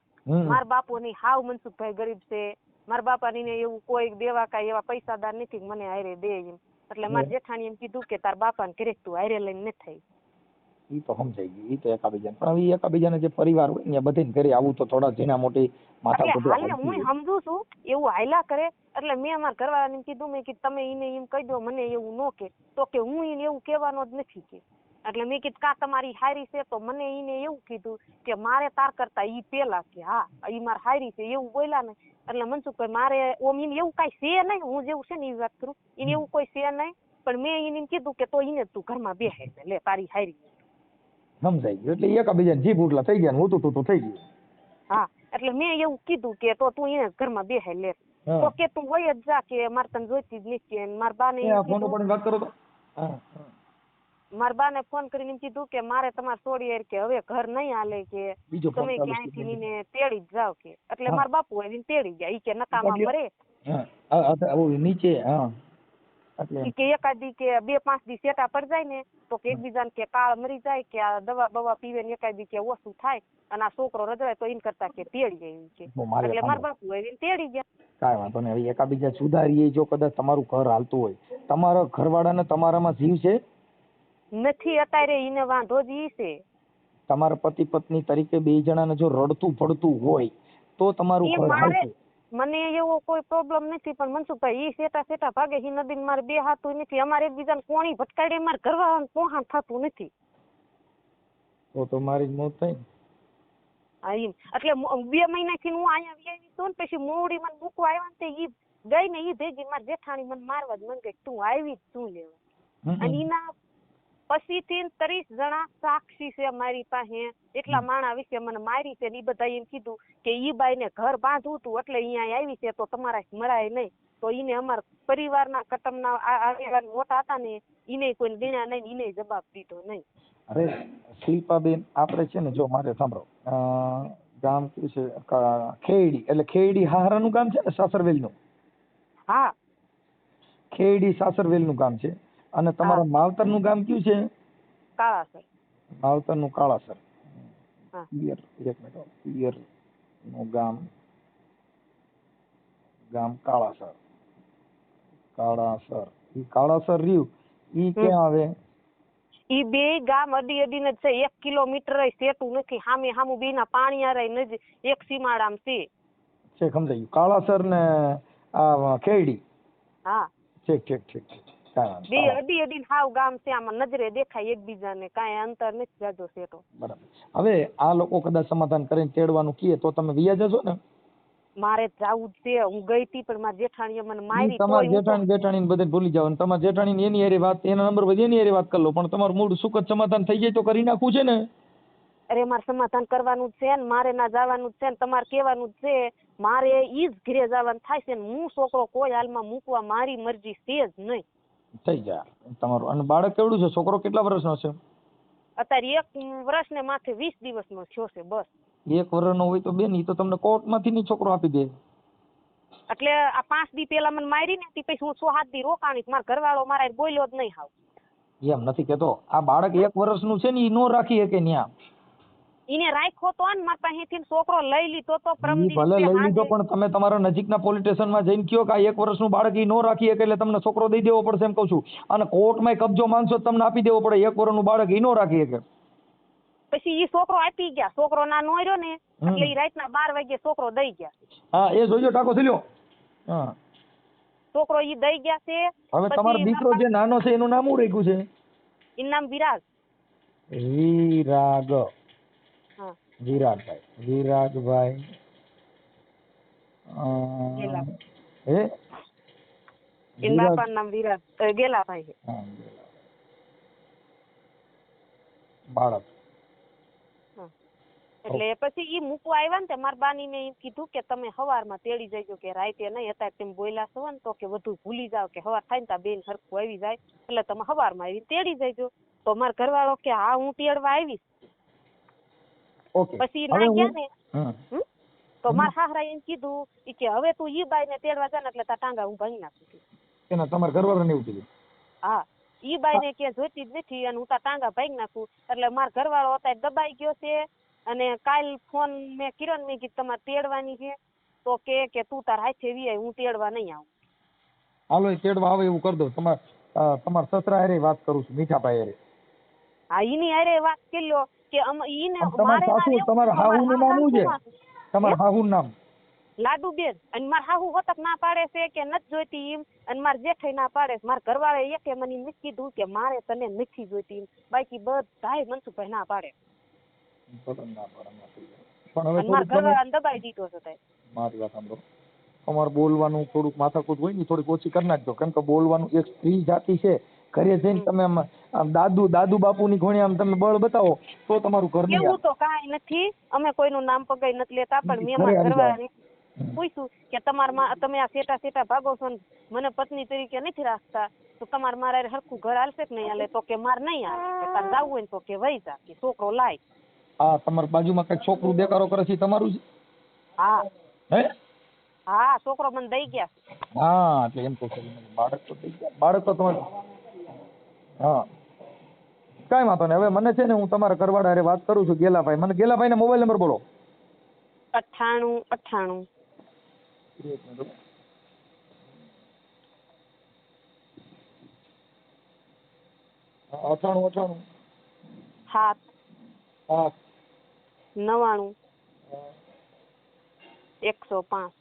મારા બાપુ ની હાવ મનસુખભાઈ ગરીબ છે. મારા બાપાની ને એવું કોઈ દેવા કાંઈ એવા પૈસાદાર નથી મને હારે દે એમ. એટલે મારી જેઠાણી એમ કીધું કે તાર બાપાને ઘરે તું હારે લઈને નથી થઈ. ઈ તો સમજાઈ ગયું, ઈ તો એકાબીજાને, પણ હવે એકાબીજાને જે પરિવાર હોય ને બધે ઘરે આવું તો થોડા ઝીણા મોટી માથા એટલે હાલે હું સમજુ છું એવું હાયલા કરે, એટલે મેં અમારા ઘરવાળાને કીધું, મેં કીધું તમે એને એમ કહી દો મને એવું ન કે, તો કે હું એને એવું કહેવાનો જ નથી કે, એટલે મેં કીધું કા તમારી હારી છે, તો મને એને એવું કીધું કે મારે તાર કરતા ઈ પેલા કે હા ઈ માર હારી છે એવું બોલ્યા ને, એટલે મનસુખભાઈ મારે ઓમ એને એવું કઈ છે નહીં, હું જેવું છે ને એ વાત કરું, એને એવું કોઈ છે નહીં, પણ મેં એને કીધું કે તો એને તું ઘરમાં બેસે લે તારી હારી. સમજાઈ ગયું, એટલે એકાબીજાને જીભ ઉટલા થઈ ગયા ને ઊતું થઈ ગયું. હા એટલે મેં એવું કીધું કે તો તું એને ઘરમાં બેસે લે, તો કે તું વય જ જા કે મારે તને જોઈતી જ નથી, મારા બાને વાત કરો તો મારા બાને ફોન કરીને એમ કીધું કે મારે તમારે છોડી કે હવે ઘર નહીં હાલે કે તમે ક્યાંયથી એને તેડી જ જાવ કે, એટલે મારા બાપુ આવીને તેડી ગયા, ઈ કે નકામા ભરે નીચે કે એકાદી કે 2-5 દી સેટા પડ જાય ને તો કે એકબીજાને કે કાળ મરી જાય કે આ દવા બવા પીવે ને એકાદી કે ઓછું થાય અને આ છોકરો રજવાય તો એમ કરતા કે તેડી જાય કે, એટલે મારા બાપુ આવીને તેડી ગયા. કાંઈ વાંધો નહીં, હવે એકાબીજા સુધારીએ, જો કદાચ તમારું ઘર હાલતું હોય, તમારા ઘરવાળાને તમારામાં જીવ છે નથી અત્યારે, એને વાંધો જ ઈ છે. તમારા પતિ પત્ની તરીકે બે જણાને જો રડતું પડતું હોય તો તમારું ઘર હાલતું. મને એવો કોઈ પ્રોબ્લેમ નથી, પણ મનસુખભાઈ ઈ સેટા ભાગે ઈ નદીને મારે બે હાથું નથી, અમારે એકબીજાને કોણી ભટકાડે મારે ઘરવાળાને પોહાણ થતું નથી. તો મારી જ મોત થઈ. હા એમ, એટલે 2 મહિનાથી હું અહીંયા આવી છું ને, પછી મોવડી મને મૂકવા આવ્યા ને ઈ ગઈ ને ઈ ભેગી મારી જેઠાણી મને મારવા જ મને કે તું આવી જ શું લેવા, અને એના પછીથી 30 જણા સાક્ષી છે મારી પાસે, એટલા માણા વિશે મને મારી છે, ને ઈ બધા એમ કીધું કે ઈ બાઈને ઘર બાંધવું હતું એટલે અહીંયા આવી છે, તો તમારા મળાય નહીં, તો ઈને અમારા પરિવારના કટમના આગેવાન મોટા હતા ને ઈને કોઈ ગણ્યા નહીં, ઈને જવાબ દીધો નહીં. અરે શિલ્પાબેન, આપણે છે ને, જો મારે સાંભળો, ગામ કયું છે ખેડી, એટલે ખેડી હારાનું ગામ છે ને સાસરવેલ નું. હા ખેડી સાસરવેલ નું ગામ છે, અને તમારા માવતર નું ગામ કયું છે? કાળાસર. માવતર નું કાળાસર. હા પિયર, એક મિનિટ, પિયર નું ગામ કાળાસર. ઈ કાળાસર રહ્યું, ઈ ક્યાં આવે? ઈ બે ગામ અડી અડીને જ છે, 1 કિલોમીટર સેટું નથી, સામે સામું બેના પાણી આરે નજીક એક સીમાડામ છે. છે સમજાયું, કાળાસર ને આ ખેડી. હા ઠીક. બે અડી અડીને હાવ ગામ છે, આમાં નજરે દેખાય એકબીજાને, કાંઈ અંતર નથી જાજો સેટો. બરાબર. હવે આ લોકો કદાચ સમાધાન કરીને તેડવાનું કહે તો તમે વિયા જશો ને? મારે જાવું જ છે, હું ગઈ હતી પણ મારી જેઠાણીએ મને મારી. તમારી જેઠાણી બધે ભૂલી જાવ, તમારી જેઠાણી એની હારે વાત, એના નંબર પર એની હારે વાત કરી લો, પણ તમારું મૂળ સુખદ સમાધાન થઈ જાય તો કરી નાખવું છે ને. અરે મારે સમાધાન કરવાનું છે ને, મારે ના જવાનું છે ને, તમારે કહેવાનું છે, મારે ઈ જ ઘરે જવાનું થાય છે ને, હું છોકરો કોઈ હાલમાં મૂકવા મારી મરજી છે જ નહીં. થઈ જાય તમારું. અને બાળક કેવડું છે? છોકરો કેટલા વર્ષનો છે? અત્યારે 1 વર્ષ ને માથે 20 દિવસનો થયો છે બસ. 1 વર્ષનો હોય તો બેન, ઈ તો તમને કોર્ટમાંથી ની છોકરો આપી દે. એટલે આ 5 દી પેલા મને મારી ને, પછી હું 6-7 દી રોકાણી, મારા ઘરવાળો મારા બોલ્યો જ નહીં હાવ. એમ નથી કેતો, આ બાળક 1 વર્ષનું છે ને, ઈ નો રાખી શકે ન્યા. ઈને રાખ્યો તો ને, મારા પાસેથી છોકરો લઈ લીધો તો ભલે લઈ લીધો, પણ તમે તમારા નજીકના પોલીસ સ્ટેશનમાં જઈને કયો કે આ 1 વર્ષનું બાળક ઈ નો રાખી શકે, એટલે તમને છોકરો દઈ દેવો પડશે એમ કહું છું. અને કોર્ટમાં કબજો માંગશો તમને આપી દેવો પડે. 1 વર્ષનું બાળક ઈ નો રાખી શકે. પછી ઈ છોકરો આપી ગયા, છોકરો ના નો રહ્યો ને, એટલે ઈ રાતના 12 વાગે છોકરો દઈ ગયા. હા એ જોજો, ટાકો થઈ લ્યો. હા છોકરો ઈ દઈ ગયા છે. હવે તમારો દીકરો જે નાનો છે એનું નામ શું રાખ્યું છે? એનું નામ વિરાગ. વિરાગ. હા વિરાગભાઈ. એના બાપાનું નામ વિરાગ ગેલાભાઈ છે. બાળક. એટલે પછી ઈ મૂકવા આવ્યા ને, મારા બાની ને એમ કીધું કે તમે સવારમાં તેડી જજો, કે રાતે નહીં, અત્યારે તમે બોલ્યા છો ને તો કે બધું ભૂલી જાવ, કે સવાર થાય ને ત્યાં બેન હરખું આવી જાય, એટલે તમે સવારમાં આવી તેડી જજો. તો મારા ઘરવાળો કે હા હું તેડવા આવીશ. પછી ના ગયા ને, તો મારા સાસરા એમ કીધું કે હવે તું ઈ બાઈ ને તેડવા જા ને, એટલે તારા ટાંગા હું ભાંગી નાખું. એના તમારા ઘરવાળાને એવું કીધું? હા, ઈ બાઈ ને કે જોઈતી જ નથી અને હું તારા ટાંગા ભાંગી નાખું. એટલે મારા ઘરવાળો અત્યારે દબાઈ ગયો છે. અને કાલ ફોન મેં કર્યો ને, મેં કીધું તમારે તેડવાની છે, તો કે તું તાર હાથે વી આય, હું તેડવા નહીં આવું. હાલો એ તેડવા આવે એવું કરી દો. તમારા સસરા હારે વાત કરું છું, મીઠાભાઈ હારે. હા ઈની હારે વાત કરી લો કે ઈને તમારા સાસુ તમારા હાહુનું નામ શું છે? તમારા હાહુનું નામ? લાડુબેન. અને મારા હાહુ વતક ના પાડે છે કે નથી જોઈતી એમ, અને મારા જેઠાઈ ના પાડે છે. મારા ઘરવાળા એકે મને નથી કીધું કે મારે તને નથી જોઈતી એમ, બાકી બધાય મનસુખભાઈ ના પાડે. પણ હવે મારા ઘરવાળાને દબાઈ દીધો છે. મારી વાત સાંભળો, તમારે બોલવાનું થોડુંક માથાકૂટ હોય ને થોડીક ઓછી કરી નાખજો, કેમ કે બોલવાનું એક સ્ત્રી જાતિ છે. ઘરે જઈને તમે આમ દાદુ બાપુની ઘોડી આમ તમે બળ બતાવો તો તમારું ઘર નહીં. એવું તો કાંઈ નથી, અમે કોઈનું નામ પગાઈ નથી લેતા, પણ મેં મારા ઘરવાળાને પૂછ્યું કે તમે આ સેટા ભાગો છો ને મને પત્ની તરીકે નથી રાખતા, તો તમારે મારા હરખું ઘર હાલશે કે નહીં હાલે? તો કે મારે નહીં હાલે, તારે જવું હોય ને તો કે વહી જા, કે છોકરો લાય. હા, તમારી બાજુમાં કઈ છોકરું દેકારો કરે છે તમારું છે? હા હે? હા, છોકરો મને દઈ ગયા. હા, એટલે એમ કહું છું બાળક તો દઈ ગયા, બાળક તો તમારે. હા, કાંઈ વાંધો નહીં. હવે મને છે ને હું તમારા ઘરવાળા હારે વાત કરું છું, ગેલાભાઈ. મને ગેલાભાઈ ના મોબાઈલ નંબર બોલો. 98 98 7 હા 99 105.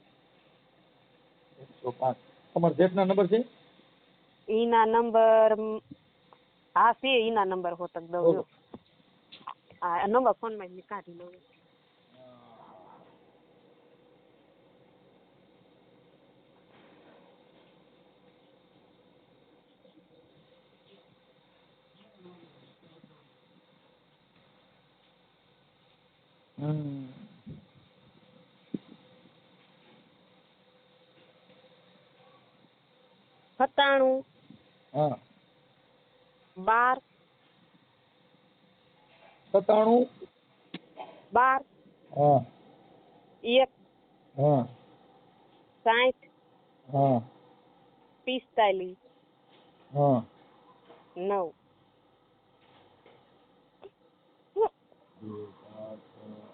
105. તમારા જેઠના નંબર છે? ઈના નંબર હા છે, ઈના નંબર હોતક દઉં. હા, નંબર ફોન માં કાઢી લઉં. હમ 97 હા 12 97 12 હા 1 હા 60 હા 45 હા 9.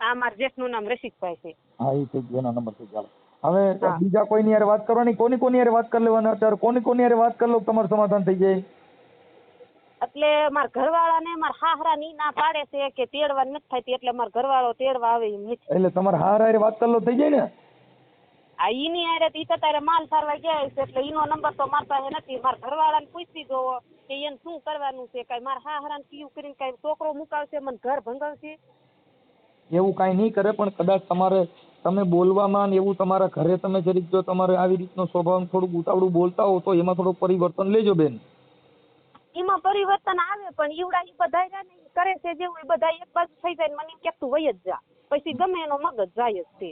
આ મારા જેઠનું નામ રસિકભાઈ છે. હા, એ થઈ ગયો, એનો નંબર થઈ ગયો. હવે બીજા કોઈની હારે વાત કરવાની? કોની હારે વાત કરી લેવાની અત્યારે? કોની હારે વાત કરી લો તમારું સમાધાન થઈ જાય? એટલે મારા ઘરવાળાને મારા હાહરા ની ના પાડે છે કે તેડવા નથી થતી, એટલે મારા ઘરવાળો તેડવા આવે એમ નથી. એટલે તમારે હારે વાત કરી લો થઈ જાય ને? આ ઈની હારે ઈ તો તારે માલ સારવા ગયા છે, એટલે ઈનો નંબર તો મારા પાસે નથી. મારા ઘરવાળાને પૂછી જોવો કે એને શું કરવાનું છે. કઈ મારા હાહરાને પીયું કરીને કઈ છોકરો મુકાવશે, મને ઘર ભંગાવશે? એવું કાંઈ નહીં કરે, પણ કદાચ તમે બોલવામાં ને એવું તમારા ઘરે તમે જરીક જો તમારે આવી રીતનો સ્વભાવ થોડુંક ઉતાવળું બોલતા હો તો એમાં થોડુંક પરિવર્તન લેજો બેન. એમાં પરિવર્તન આવે, પણ ઈવડા ઈ બધા કરે છે જેવું એ બધા એક બાજુ થઈ જાય. મને કે તું વહી જ જા, પછી ગમે એનો મગજ જાય જ તે.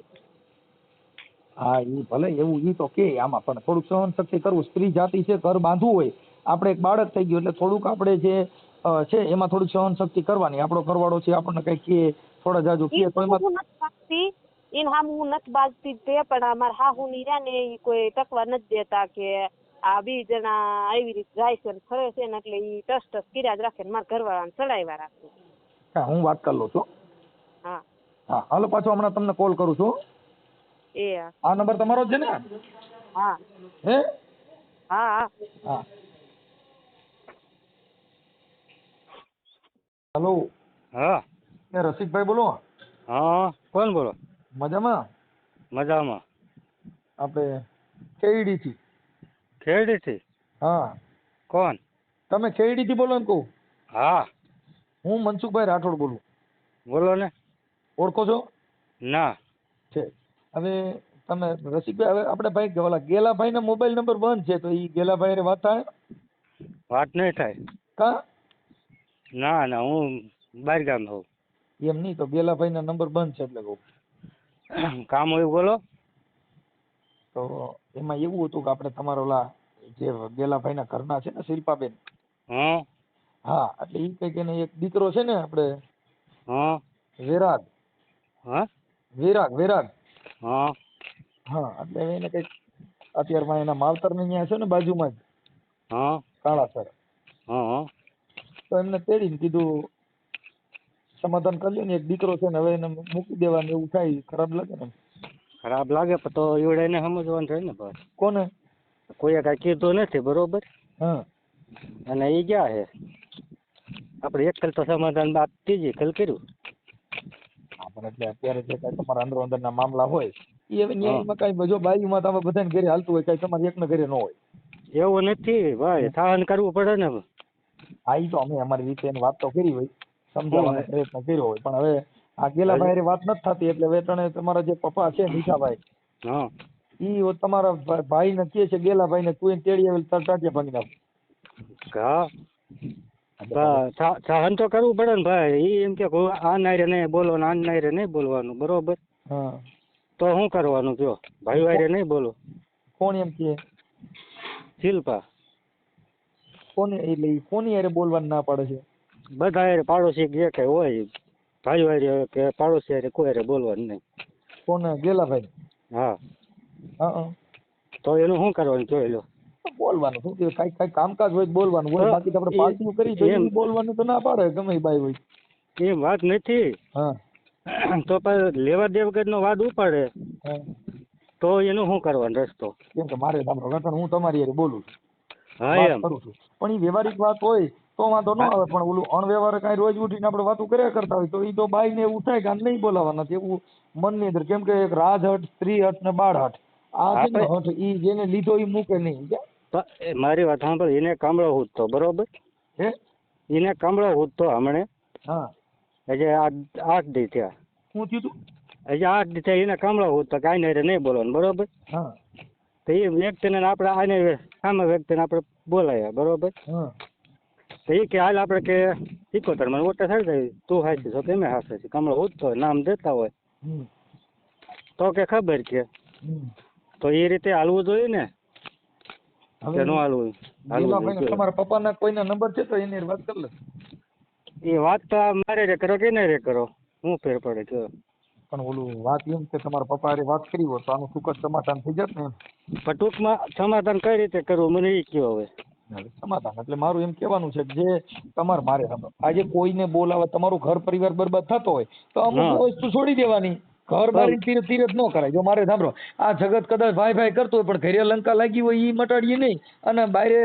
હા, એ ભલે એવું, ઈ તો કે આમાં પણ થોડુંક સહન શક્તિ કરવું. સ્ત્રી જાતિ છે, ઘર બાંધવું હોય, આપણે એક બાળક થઈ ગયું એટલે થોડુંક આપણે જે છે એમાં થોડીક સહન શક્તિ કરવાની. આપણો ઘરવાળો છે, આપણને કઈ કે થોડા જાજુ કે તો એમાં હું નથી બાજતી, એને સામે હું નથી બાજતી તે, પણ અમારા હાહુ ની રહ્યા ને ઈ કોઈ ટકવા નથી દેતા કે આ 2 જણા આવી રીતે જાય છે ને ફરે છે ને, એટલે ઈ ટસ કર્યા જ રાખે ને મારા ઘરવાળાને ચડાવ્યા રાખે. હા, હું વાત કરી લઉં છું. હા હા, હાલો, પાછો હમણાં તમને કોલ કરું છું. આ નંબર તમારો જ છે ને? હા હે? હા હા હા. હેલો. હા રસિકભાઈ બોલો. હા, કોણ બોલો? મજામાં? મજામાં. આપણે ખેડી થી. ખેડી થી? હા. કોણ? તમે ખેડી થી બોલો ને કહું? હા. હું મનસુખભાઈ રાઠોડ બોલું. બોલો ને. ઓળખો છો? ના. છે. હવે તમે રસિકભાઈ, હવે આપણે ભાઈ ઓલા ગેલાભાઈ ના મોબાઈલ નંબર બંધ છે, તો એ ગેલાભાઈ હારે વાત થાય? વાત નહીં થાય. કા? ના ના, હું બહાર ગામ હોઉં. એમ નહીં, તો ગેલાભાઈ ના નંબર બંધ છે એટલે કહું. કામ હોય બોલો. તો એમાં એવું હતું કે આપણે તમારા ઓલા જે ગેલાભાઈ ના ઘરના છે ને, શિલ્પાબેન. હા હા, એટલે એ કઈક એને એક દીકરો છે ને, આપણે હા વિરાગ. હા વિરાગ. હા હા, એટલે એને કઈક અત્યારમાં એના માવતર ને અહીંયા છે ને બાજુમાં જ હા કાળાસર. હા તો એમને તેડીને કીધું સમાધાન કરી લે ને, એક દીકરો છે ને, હવે એને મૂકી દેવાનું એવું થાય, ખરાબ લાગે ને? ખરાબ લાગે પણ તો એવડે એને સમજવાનું થાય ને. બસ કોને? કોઈએ કાંઈ કીધું નથી, બરોબર? હા. અને એ ગયા છે. આપણે એક કલ તો સમાધાન બાદ ત્રીજી કલ કર્યું. પણ એટલે અત્યારે જે કાંઈ તમારા અંદરો અંદરના મામલા હોય એ હવે ન્યાયમાં કાંઈ જો બાયુમાં તમે બધાને ઘરે હાલતું હોય કાંઈ તમારે એકને ઘરે ન હોય. એવું નથી ભાઈ, સહન કરવું પડે ને. હા ઈ તો અમે અમારી રીતે એની વાત તો કરી હોય, સમજાવવાનો પ્રયત્ન કર્યો હોય, પણ હવે આ ગેલાભાઈ હારે વાત નથી થતી એટલે વેટણે તમારા જે પપ્પા છે મીઠાભાઈ, હા ઈ તમારા ભાઈ ને કહે છે ગેલાભાઈ ને તું તેડી આવેલ તાર ટાંટિયા ભાંગી નાખ. હા સહન તો કરવું પડે ને ભાઈ. ઈ એમ કે આ નાયરે નહીં બોલવાનું, આ નાયરે નહીં બોલવાનું, બરોબર? હા તો શું કરવાનું કયો? ભાઈ વાયરે નહીં બોલો. કોણ એમ કે? શિલ્પા. કોને એટલે કોની હારે બોલવાનું ના પાડે છે? બધા હારે પાડોશી જે કઈ હોય ભાઈ વાયરે કે પાડોશી હારે કોઈ હારે બોલવાનું નહીં. કોને? ગેલાભાઈ? હા હા તો એનું શું કરવાનું કયો? લો બોલવાનું શું કે કઈ કામકાજ હોય બોલવાનું હોય, બાકી તો આપણે પાર્ટી કરી તો ઈ બોલવાનું તો ના પાડે ગમે ઈ બાઈ હોય. એ વાત નથી. હા તો પણ લેવા દે વગરનો વાદ ઉપાડે તો એનું શું કરવાનું રસ્તો? કેમ કે મારે તમારો હું તમારી હારે બોલું છું, હા વાત એમ કરું છું, પણ ઈ વ્યવહારિક વાત હોય તો વાંધો ન આવે, પણ ઓલું અણવ્યવહાર કાંઈ રોજ ઉઠીને આપણે વાતો કર્યા કરતા હોય તો ઈ તો બાઈ ને એવું થાય કે આને નહીં બોલાવાના એવું મનની અંદર. કેમ કે એક રાજહટ, સ્ત્રીહટ ને બાળહટ, આ છે ને હઠ ઈ જેને લીધો ઈ મૂકે નહીં. મારી વાત સાંભળ, એને કામળો હૂતો બરોબર, હે એને કામળો હૂતો હમણે હા હજી 8 દી થયા. શું થયું તું? હજી 8 દી થયા એને કામળો હૂતો કે આને હારે નહીં બોલવાનું, બરોબર? હા તો એ વ્યક્તિને આપણે આને સામે વ્યક્તિને આપણે બોલાયા, બરોબર? હા તો એ કે હાલ આપણે કે 71 મને ઓટા સર્જાવી, તું હાચી છો કે મેં હાચી છે, કામળો હૂતો નામ દેતા હોય તો કે ખબર કે તો એ રીતે હાલવું જોઈએ ને કે નો હાલવું? તમારા પપ્પાના કોઈના નંબર છે તો એની વાત કરી લે. એ વાત તો મારે રે કરો કે નહીં રે કરો, હું ફેર પડે કયો? પણ ઓલું વાત એમ કે તમારા પપ્પા હારે વાત કરી હોય તો આનું સુખદ સમાધાન થઈ જાત ને એમ. પણ ટૂંકમાં સમાધાન કઈ રીતે કરવું મને એ કયો હવે. સમાધાન એટલે મારું એમ કહેવાનું છે કે જે તમારે મારે આજે કોઈને બોલાવે, તમારું ઘર પરિવાર બરબાદ થતો હોય તો અમુક વસ્તુ છોડી દેવાની. ઘર બારી તીરથ ન કરાય. જો મારે સાંભળો, આ જગત કદાચ ભાઈ ભાઈ કરતો હોય પણ ઘરે લંકા લાગી હોય એ મટાડીએ નહીં, અને બારે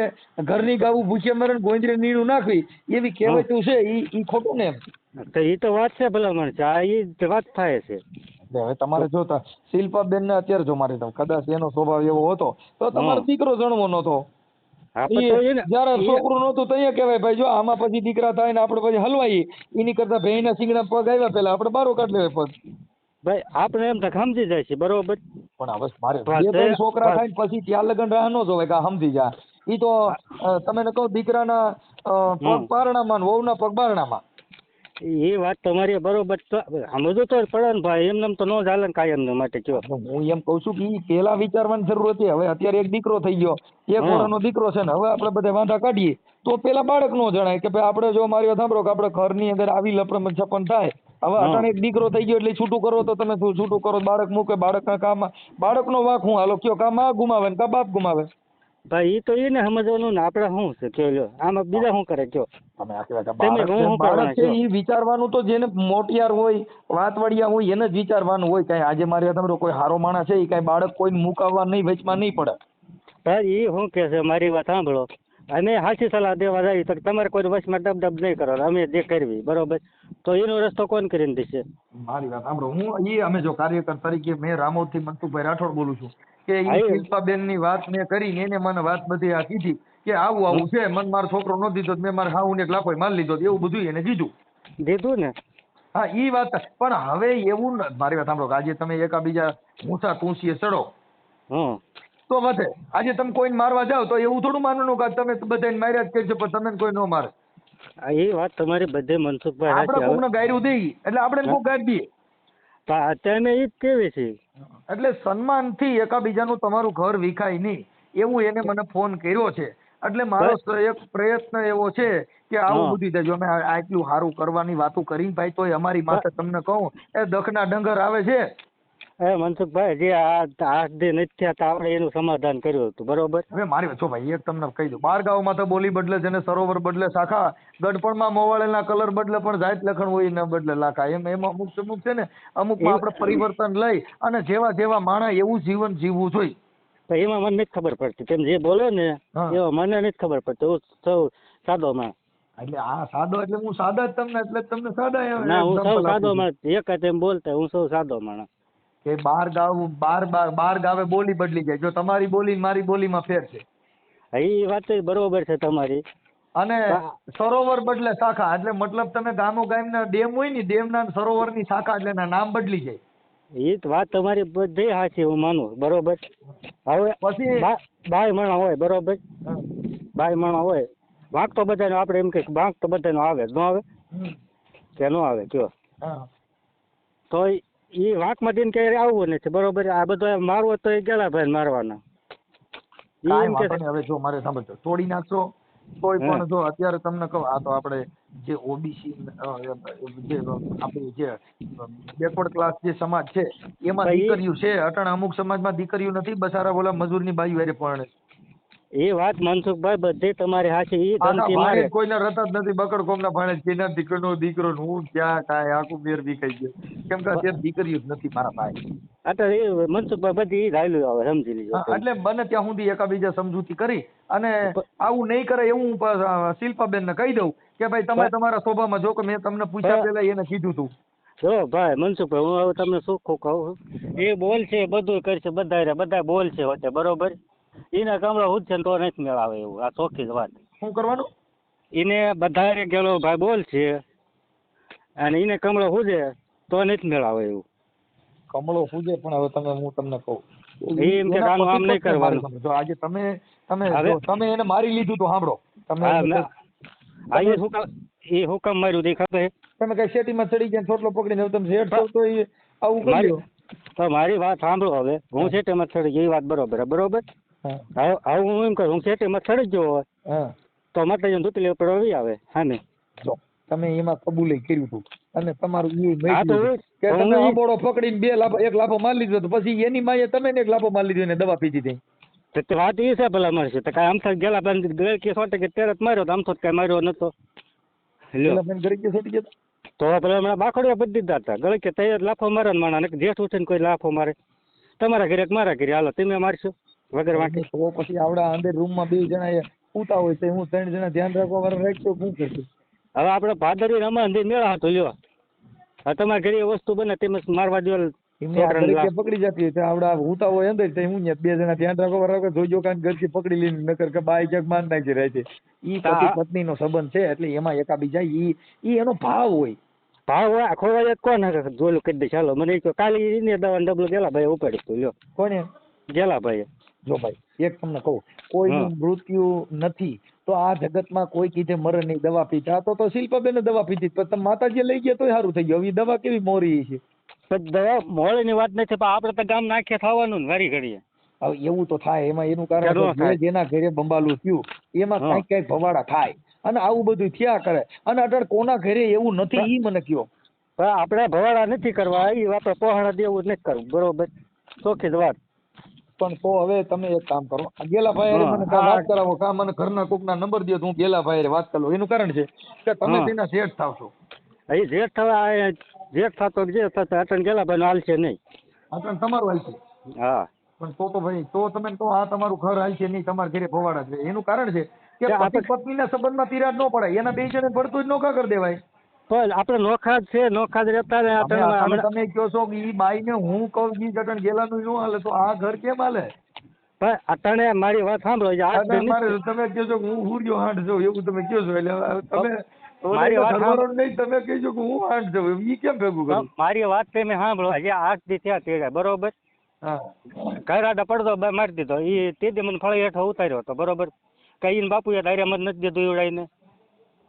ઘરની ગાવું ભૂખ્યા મરે ગોંદરે નીણું નાખવી એવી કહેવાતું છે ઈ ખોટું ને એમ. તો એ તો વાત છે ભલામણ છે, આ એ વાત થાય છે. એટલે હવે તમારે જોતા શિલ્પાબેન ને અત્યારે જો મારે કદાચ એનો સ્વભાવ એવો હતો તો તમારો દીકરો જણવો નતો. જયારે છોકરું નતું તૈયાર કહેવાય ભાઈ જો આમાં પછી દીકરા થાય ને આપણે પછી હલવાઈ એની કરતા ભેંના સિંગડા પગ આવ્યા પેલા આપણે બારો કાઢ લેવાય પગ. ભાઈ આપણે એમ તો સમજી જાય છે, બરોબર? પણ હવે મારે બે ત્રણ છોકરા થાય પછી ત્યાં લગન રાહ ન જોવાય કે સમજી જા. ઈ તો તમે કહો દીકરાના પગ પારણામાં વહુના પગ બારણામાં. એ વાત તમારી બરોબર, સમજવું તો પડે ને ભાઈ, એમને તો ન ચાલે ને કાયમ માટે કયો. હું એમ કઉ છું કે ઈ પેલા વિચારવાની જરૂર હતી. હવે અત્યારે એક દીકરો થઈ ગયો, 1 વર્ષનો દીકરો છે ને હવે આપણે બધા વાંધા કાઢીએ તો પેલા બાળક નો જણાય કે ભાઈ આપણે જો મારી વાત સાંભળો કે આપણે ઘરની અંદર આવી લપડ છપન થાય. હવે અટાણે એક દીકરો થઈ ગયો એટલે છૂટું કરો તો તમે છૂટું કરો, બાળક મૂકે, બાળકના કામમાં બાળકનો વાંક હું હાલો કયો, કા માં ગુમાવે ને કા બાપ ગુમાવે. ભાઈ એ તો એને સમજવાનું ને આપણે શું છે કયો લ્યો, આમાં બીજા શું કરે કયો? બાળક છે એ વિચારવાનું તો જેને મોટિયાર હોય, વાતવાડિયા હોય એને જ વિચારવાનું હોય. કઈ આજે મારી તમારો કોઈ હારો માણસ છે એ કઈ બાળક કોઈને મુકાવવા નહીં, વચમાં નહીં પડે. ભાઈ એ શું કે છે, મારી વાત સાંભળો, અમે સાચી સલાહ દેવા જઈએ તો તમારે કોઈ વચમાં ડબ નહીં કરવાનું, અમે જે કરવી બરોબર તો એનો રસ્તો કોણ કરીને દેશે? મારી વાત સાંભળો, હું અમે જો કાર્યકર તરીકે મેં રામોદથી મનસુખભાઈ રાઠોડ બોલું છું કે એ શિલ્પાબેનની વાત મેં કરીને એને મને વાત બધી આ કીધી કે આવું આવું છે, મને મારો છોકરો ન દીધો મેં મારા હાહુને એક લાખો માલ લીધો, એવું બધું એને દીધું ને. હા ઈ વાત, પણ હવે એવું મારી વાત સાંભળો, આજે તમે એકાબીજા ઊંચા તુંસીએ ચડો તો વધે. આજે તમે કોઈને મારવા જાવ તો એવું થોડું માનવાનું કે તમે બધાને માર્યા જ કરશો પણ તમે કોઈ ન મારે. એ વાત તમારી બધે મનસુખભાઈ, આપણે કોઈને ગાયરું દઈએ એટલે આપણે કોઈ ગાડી દઈએ અત્યારે એ જ કેવી છે. એટલે સન્માનથી એકાબીજાનું તમારું ઘર વિખાય નહીં એવું એને મને ફોન કર્યો છે. એટલે મારો એક પ્રયત્ન એવો છે કે આવું બધું દેજો. અમે આટલું સારું કરવાની વાતો કરી ભાઈ તોય અમારી માથે તમને કહું એ દખના ડંગર આવે છે. મનસુખભાઈ જે આ 8 દી નથી થયા આપણે એનું સમાધાન કર્યું હતું, બરોબર? હવે મારી છો ભાઈ એક તમને કહી દઉં, 12 ગામમાં તો બોલી બદલે છે ને સરોવર બદલે શાખા, ગઢપણમાં મોવાળેના કલર બદલે પણ જાત લખણ હોય ન બદલે લાખા. એમાં અમુક છે ને અમુકમાં આપણે પરિવર્તન લઈ અને જેવા માણા એવું જીવન જીવવું જોઈએ. તો એમાં મને નથી ખબર પડતી, તેમ જે બોલે ને એમાં મને નથી ખબર પડતી. હું સૌ સાદો માં એટલે આ સાદો એટલે હું સાદા જ તમને એટલે જ તમને સાદા એમ ના હું સૌ example સાદો આપું છું. માણસ એક જ એમ બોલતા હું સૌ સાદો માણસ. કે બાર ગાવે બોલી બદલી જાય. જો તમારી બોલી ને મારી બોલીમાં ફેર છે. હા, એ વાત તો બરોબર છે તમારી. અને સરોવર બદલે શાખા એટલે મતલબ તમે ગામના ડેમ હોય ને ડેમના સરોવરની શાખા એટલે એના નામ બદલી જાય. એ તો વાત તમારી બધી સાચી હું માનું બરોબર. હવે પછી બાય માણસ હોય બરોબર, બાય માણસ હોય વાંક તો બધાનો આપણે એમ કે વાંક તો બધાનો આવે ન આવે કે ન આવે કયો. હા. તો એ વાંકમાં દિન કે આવવું નથી બરોબર. આ બધો મારવો તો એ ગેલા ભાઈ મારવાના. ઈ કાંઈ એમ કે વાંધો નહીં. હવે જો મારે સમજો તોડી નાખશો તોય પણ જો અત્યારે તમને કહું આ તો આપણે જે ઓબીસી જે આપણી જે બેકવર્ડ ક્લાસ જે સમાજ છે એમાં ભાઈ, દીકરીઓ છે અટાણે અમુક સમાજમાં દીકરીઓ નથી બસારા બોલા મજૂરની બાઈ હારે પરણે. એ વાત મનસુખભાઈ બધી તમારી સાચી. એ આખા ધમકી ભાણે મારે જ કોઈને રતા જ નથી બકડ કોમના ભાણે જ કેના દીકરીનો દીકરો ને હું ક્યાં કાંઈ આખું મેર વિખાઈ ગયું. કેમ કે અત્યારે દીકરીઓ જ નથી મારા ભાઈ. અત્યારે એ મનસુખભાઈ બધી ઈ રાયલું આવે સમજી લીધો. એટલે બને ત્યાં સુધી એકાબીજા સમજૂતી કરી અને આવું નહીં કરે એવું હું શિલ્પાબેન ને કહી દઉં કે ભાઈ તમે તમારા શોભામાં જો કે મેં તમને પૂછ્યા પેલા એને કીધું તું. જો ભાઈ મનસુખભાઈ હું હવે તમને શું કહું, એ બોલ છે બધું કરશે બધા બોલ છે વચ્ચે બરોબર. એને કમળો ઉઠશે ને તો નથી મેળ આવે એવું આ ચોખ્ખી જ વાત. શું કરવાનું? એને બધા ગેલો ભાઈ બોલ છે અને એને કમળો હુજે તો નથી મેળ આવે એવું. કમળો પૂજે પણ હવે હું તમને કહું એમ કે આમ નહીં કરવાનું. જો આજે તમે એને મારી લીધું તો સાંભળો તમે એ હુકમ માર્યું તે ખબર તમે કઈ શેટીમાં ચડી ગયા છોટલો પકડીને તમે શેઠ છો તો એ આવું કર્યું. તો મારી વાત સાંભળો હવે હું શેટીમાં ચડી ગઈ એ વાત બરોબર બરોબર. હવે હું એમ કહું હું શેટીમાં ચડી ગયો હોય તો માતાજી દૂતલી ઉપર આવી આવે હા ને. જો તમે એમાં કબૂલે કર્યું હતું અને તમારું કે તમે આંબોળો પકડીને એક લાફો મારી લીધો તો પછી એની માએ તમે એક લાફો મારી લીધો ને દવા પીધી હતી. વાત એ છે ભલા મળશે તો કાંઈ આમ તો ગેલા બંધ કે સોટે કે તેરત માર્યો તો આમ તો કઈ માર્યો નતો. તો પેલા હમણાં બાખડિયા બધી દીધા હતા ગળે કે તૈયાર લાફો મારે ને માણા જેઠ ઉઠે ને કોઈ લાફો મારે તમારા ઘરે મારા ઘરે હાલો તમે મારશો વગર વાંકે. તો પછી આવડા અંદર રૂમમાં 2 જણા પૂતા હોય તો હું 3 જણા ધ્યાન રાખવા વાળા રાખશો શું કરશું. હવે આપણે ભાદરવી રમા મેળા હતો લ્યો હવે તમારા ઘરે વસ્તુ બને તેમ મારવા દો પકડી જતી હોય આવડા હુતા હોય અંદર તો હું 2 જણા ધ્યાન રાખવા રાખે જોજો કાંઈ ઘરથી પકડી લઈને નકર કે બાઈ જગ માન નાખી રહે છે. ઈ પતિ પત્ની નો સંબંધ છે એટલે એમાં એકાબીજા ઈ એનો ભાવ હોય આખો વાત કોણ જોયેલું કરી દે ચાલો મને કાલે એને દવા ડબલું ગેલા ભાઈ ઉપાડી તું લ્યો. કોને ગેલા ભાઈ? જો ભાઈ એક તમને કહું કોઈનું મૃત્યુ નથી તો આ જગતમાં કોઈ કીધે મરે નહીં દવા પીતા તો શિલ્પાબેન દવા પીતી પણ તમે માતાજી લઈ ગયા તોય સારું થઈ ગયું. હવે દવા કેવી મોરી છે. દવા મોળીની વાત નથી પણ આપણે તો ગામ નાખીએ થવાનું ને વારી ઘડીએ. હવે એવું તો થાય એમાં એનું કારણ જેના ઘરે બંબાલું થયું એમાં કઈક ભવાડા થાય અને આવું બધું થયા કરે અને અટલ કોના ઘરે એવું નથી ઈ મને કયો. આપણે ભવાડા નથી કરવા એ આપણે પહોળા દેવું નથી કરવું બરોબર ચોખ્ખી જ વાત. પણ તો હવે તમે એક કામ કરો ગેલાભાઈ મને વાત કરાવો કા મને ઘરના કોકના નંબર દો તો હું ગેલાભાઈ વાત કરું. એનું કારણ છે કે તમે તેના શેઠ થાવશો. એ જેઠ થવા જેઠ થતો જે થતો અટન ગેલાભાઈ નો હાલશે નહીં. અટન તમારું હાલશે. હા પણ તો ભાઈ તો તમે તો આ તમારું ઘર હાલશે નહીં તમારા ઘરે ભવાડા છે. એનું કારણ છે કે પતિ પત્નીના સંબંધમાં તિરાડ ન પડાય એના 2 જણે પડતું જ નોખા કરી દેવાય. પણ આપણે નોખા જ છે નોખા જ રહેતા તમે કહો છો કે ઈ બાઈ ને હું કહું ઈ જટણ ગેલાનું ન હાલે તો આ ઘર કેમ હાલે? પણ અટાણે મારી વાત સાંભળો તમે કહો છો કે હું હુરિયો હાંડ છું એવું તમે કહો છો એટલે તમે મારી વાત સાંભળો નહીં તમે કહેજો કે હું હાંડ છું ઈ કેમ ભેગું કરું? મારી વાત તમે સાંભળો હજી 8 દી થયા તે બરોબર. ઘરાડા પડદો મારી દીધો એ તે મને ફળી હેઠો ઉતાર્યો હતો બરોબર. કઈ બાપુએ ડાયરા મત નથી દીધું એવડાઈને.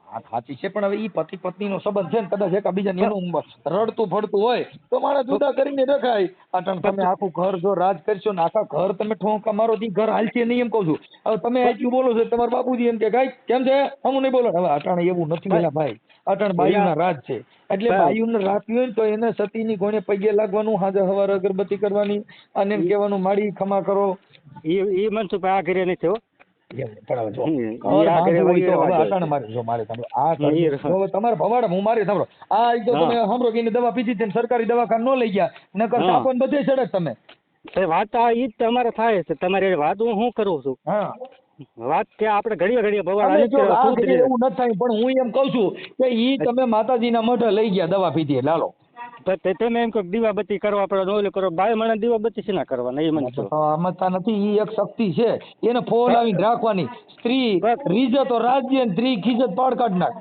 હા સાચી છે પણ હવે ઈ પતિ પત્ની નો સંબંધ છે ને કદાચ એકબીજાને એનું રડતું ફડતું હોય તો માણસ જુદા કરીને રખાય. અટણ તમે આખું ઘર જો રાજ કરશો ને આખા ઘર તમે ઠોંકા મારો થી ઘર હાલશે નહીં એમ કહું છું. હવે તમે આટલું બોલો છો તમારા બાપુજી એમ કે ગાય કેમ છે હું નહીં બોલો. હવે અટાણે એવું નથી પેલા ભાઈ અટાણ બાયુના રાજ છે એટલે બાયુને રાખ્યું હોય ને તો એને સતીની કોણે પગે લાગવાનું હાજર હવાર અગરબત્તી કરવાની અને એમ કહેવાનું માડી ખમા કરો. એ મનસુખભાઈ આ ઘરે નહીં થયો તમારે ભવાડા હું મારી સાંભળો આ તો તમે સાંભળો કે દવા પીધી સરકારી દવાખાને ન લઈ ગયા નકર સાપો બધે ચડે તમે વાત ઈ જ તમારે થાય છે તમારી વાત હું કરું છું. વાત કે આપણે ઘડીએ ઘડીએ અમે ભવાડા જો આ ઘડીએ એવું નથી થાય, પણ હું એમ કહું છું કે ઈ તમે માતાજીના મઢે લઈ ગયા દવા પીધી એટલે હાલો. તમે એમ કહો કે દીવાબત્તી કરવા પડે, ઓલું કરો, બાય મને દીવાબત્તી શેના કરવાના એ મને કહો. તો સમજતા નથી, ઈ એક શક્તિ છે, એને ફોલાવીને રાખવાની. સ્ત્રી રીઝે તો રાજ્ય ને સ્ત્રી ખીજત પાડ કાઢ નાખ.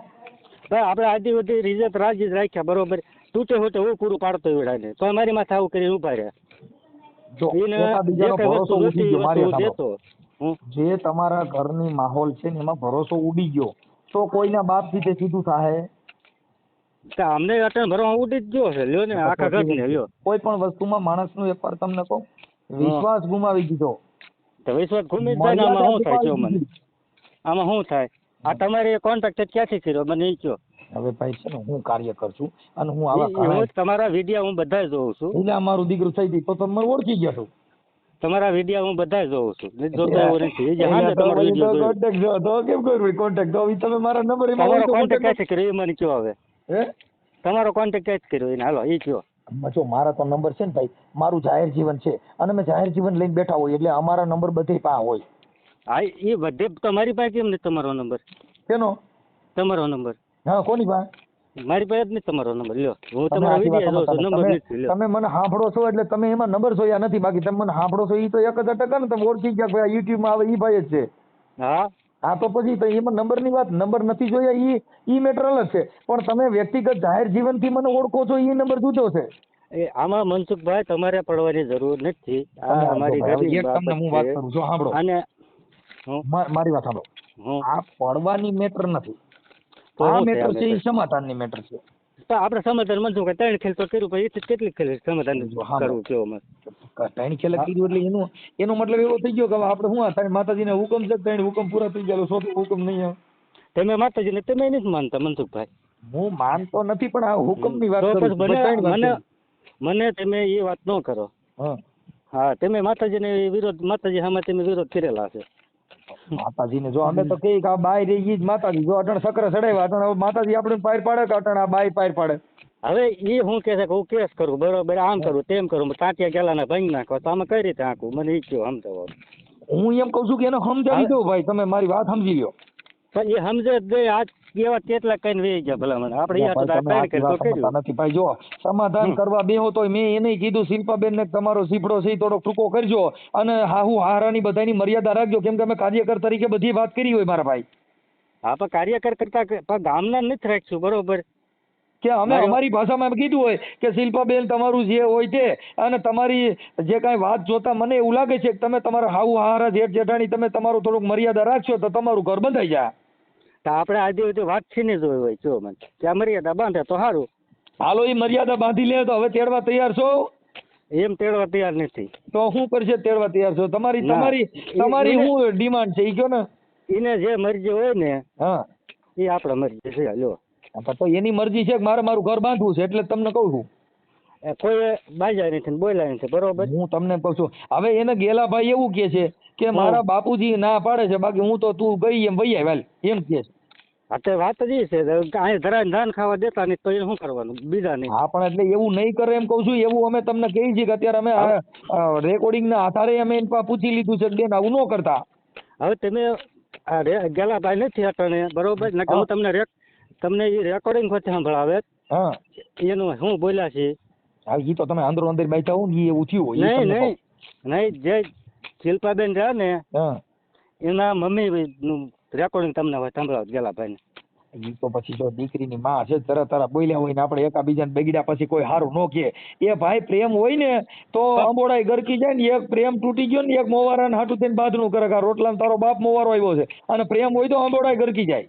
ભાઈ આપણે આદિ બધી રીઝત રાજી જ રાખ્યા બરોબર, તૂટે ફૂટે હું પૂરું પાડતો વિડાને તો અમારી માથે આવું કરીને ઉભા રહ્યા. જો એને એકાબીજાનો જે કઈ ભરોસો વસ્તુ ઉડી ગયો, મારી વાત દેતો. સાંભળો. જે તમારા ઘરની માહોલ છે ને એમાં ભરોસો ઉડી ગયો તો કોઈના બાપ થી તે સીધું થાય? અમને અટણ ભરવા ઉડી જ ગયો છે, લ્યો ને આખા ઘર ને લ્યો. કોઈ પણ વસ્તુમાં માણસનું એક વાર તમને કહું, વિશ્વાસ ગુમાવી દીધો તો વિશ્વાસ ઘૂમી જ જાય ને આમાં શું થાય? જો મને આમાં શું થાય? આ તમારે કોન્ટ્રાક્ટ ક્યાંથી કર્યો મને એ કહો. હવે ભાઈ છે ને હું કાર્ય કરશું અને હું આવા તમારા વિડીયો હું બધા જોઉં છું. એટલે અમારું દીકરું થઈ ગઈ તો તમે ઓળખી ગયા છો. તમારા વિડીયો હું બધા જોઉં છું, જોતો એવું નથી. તમારો વિડીયો તો કેમ કરવું કોન્ટેક્ટ? તો તમે મારા નંબર તમારો કોન્ટેક્ટ ક્યાંથી કર્યો એ મને કહો. હવે હે તમારો કોન્ટેક્ટ ક્યાંથી કર્યો એને હાલો એ કહો. જો મારા તો નંબર છે ને ભાઈ, મારું જાહેર જીવન છે અને મેં જાહેર જીવન લઈને બેઠા હોય એટલે અમારા નંબર બધે પા હોય. હા એ બધે તમારી પાસે કેમ નથી તમારો નંબર? કેનો તમારો નંબર? હા કોની પાસે? મારી પાસે જ નથી તમારો નંબર. લ્યો હું તમારો વિડીયો જોઉં છું, નંબર નથી. લ્યો તમે મને સાંભળો છો એટલે તમે એમાં નંબર જોયા નથી, બાકી તમે મને સાંભળો છો એ તો 1000% ને તમે ઓળખી ગયા ભાઈ યુટ્યુબ માં આવે એ ભાઈ જ છે. હા હા તો પછી તો એમાં નંબર ની વાત, નંબર નથી જોયા ઈ મેટર અલગ છે, પણ તમે વ્યક્તિગત જાહેર જીવન થી મને ઓળખો છો એ નંબર જુદો છે. એ આમાં મનસુખભાઈ તમારે પડવાની જરૂર નથી. આ અમારી ઘરની તમને હું વાત કરું છું સાંભળો, અને મારી વાત સાંભળો. આ પડવાની મેટર નથી, આ મેટર છે એ સમાધાન ની મેટર છે. તો આપણે સમાધાન મનસુખભાઈ 3 ખેલ તો કર્યું, પછી કેટલી ખેલ સમાધાન કરવું કેવો મને 3 ખેલ કર્યું એટલે એનો મતલબ એવો થઈ ગયો કે આપણે શું આ માતાજીના હુકમ છે, 3 હુકમ પૂરા થઈ ગયા, 4થો હુકમ નહીં આવે. તમે માતાજીને તમે નથી માનતા મનસુખભાઈ? હું માનતો નથી પણ આ હુકમ ની વાત કરું. મને તમે એ વાત ન કરો. હા તમે માતાજીને વિરોધ, માતાજી સામે તમે વિરોધ કરેલા છે. માતાજીને જો અમે તો કઈ કે આ બાય રહી જ માતાજી, જો અટણ સકરે ચડાવ્યા અટણ માતાજી આપણે પાર પાડે કે અટણ આ બાય પાર પાડે? હવે એ હું કે છે કે હું કેસ કરું બરોબર, આમ કરું તેમ કરું, ટાંટિયા ગેલાના ભાંગી નાખો, તો આમાં કઈ રીતે આંકું મને એ કહો સમજાવો. હું એમ કઉ છું કે એને સમજાવી દો ભાઈ, તમે મારી વાત સમજી લો. પણ એ સમજે જ આજ એવા કેટલા કઈ વે ગયા ભલા મને આપણે નથી ભાઈ. જો સમાધાન કરવા બેહો તો મેં એને કીધું શિલ્પાબેન ને તમારો સીફડો છે થોડો ટૂંકો કરજો અને હાહુ હારાની બધાની મર્યાદા રાખજો, કેમ કે અમે કાર્યકર તરીકે બધી વાત કરી હોય મારા ભાઈ. હા પણ કાર્યકર કરતા ગામના નથી રાખશું બરોબર, કે અમે અમારી ભાષામાં એમ કીધું હોય કે શિલ્પાબેન તમારું જે હોય તે અને તમારી જે કાંઈ વાત જોતા મને એવું લાગે છે કે તમે તમારા હાહુ હારા જેઠ જેઠાણી તમે તમારું થોડુંક મર્યાદા રાખશો તો તમારું ઘર બંધાઈ જાય. આપણે આજે વાત છીની જોઈ હોય જો મને ત્યાં મર્યાદા બાંધે તો સારું. હાલો એ મર્યાદા બાંધી લે તો હવે તેડવા તૈયાર છો? એમ તેડવા તૈયાર નથી. તો શું કરશે તેડવા તૈયાર છો? તમારી શું ડિમાન્ડ છે એ કહો ને. એને જે મરજી હોય ને હા એ આપણે મરજી છે. લ્યો તો એની મરજી છે કે મારે મારું ઘર બાંધવું છે એટલે તમને કહું છું. કોઈ બાજા નથી બોલ્યા નથી બરોબર. હું તમને કહું છું હવે એને ગેલાભાઈ એવું કે છે કે મારા બાપુજી ના પાડે છે, બાકી હું તો તું ગઈ એમ વૈયા વાલ એમ કે છે. હા તો વાત જ એ છે અહીં ધરાને ધાન ખાવા દેતા નહીં તો શું કરવાનું બીજા નહીં. હા પણ એટલે એવું નહીં કરે એમ કહું છું. એવું અમે તમને કહી છીએ કે અત્યારે અમે રેકોર્ડિંગ ના આધારે અમે એની પાસે પૂછી લીધું છે બેન આવું ન કરતા. હવે તમે ગેલાભાઈ નથી અટાણે બરોબર ને હું તમને એ રેકોર્ડિંગ પછી સંભળાવે એનું શું બોલ્યા છે. હા એ તો તમે અંદરો અંદર બેઠા હો ને એવું થયું હોય. નહીં જે શિલ્પાબેન રહ્યા ને એના મમ્મી નું રેકોર્ડિંગ તમને સંભળાવ ગેલાભાઈ ને. એ તો પછી જો દીકરીની માં છે તરત બોલ્યા હોય ને આપણે એકાબીજાને બગડ્યા પછી કોઈ સારું ન કે. એ ભાઈ પ્રેમ હોય ને તો અંબોડાઈ ગરકી જાય ને, એક પ્રેમ તૂટી ગયો ને એક મોવારા ને હાટું થઈને બાંધણું કરે કે રોટલા તારો બાપ મોવારો આવ્યો છે અને પ્રેમ હોય તો અંબોડાઈ ગરકી જાય.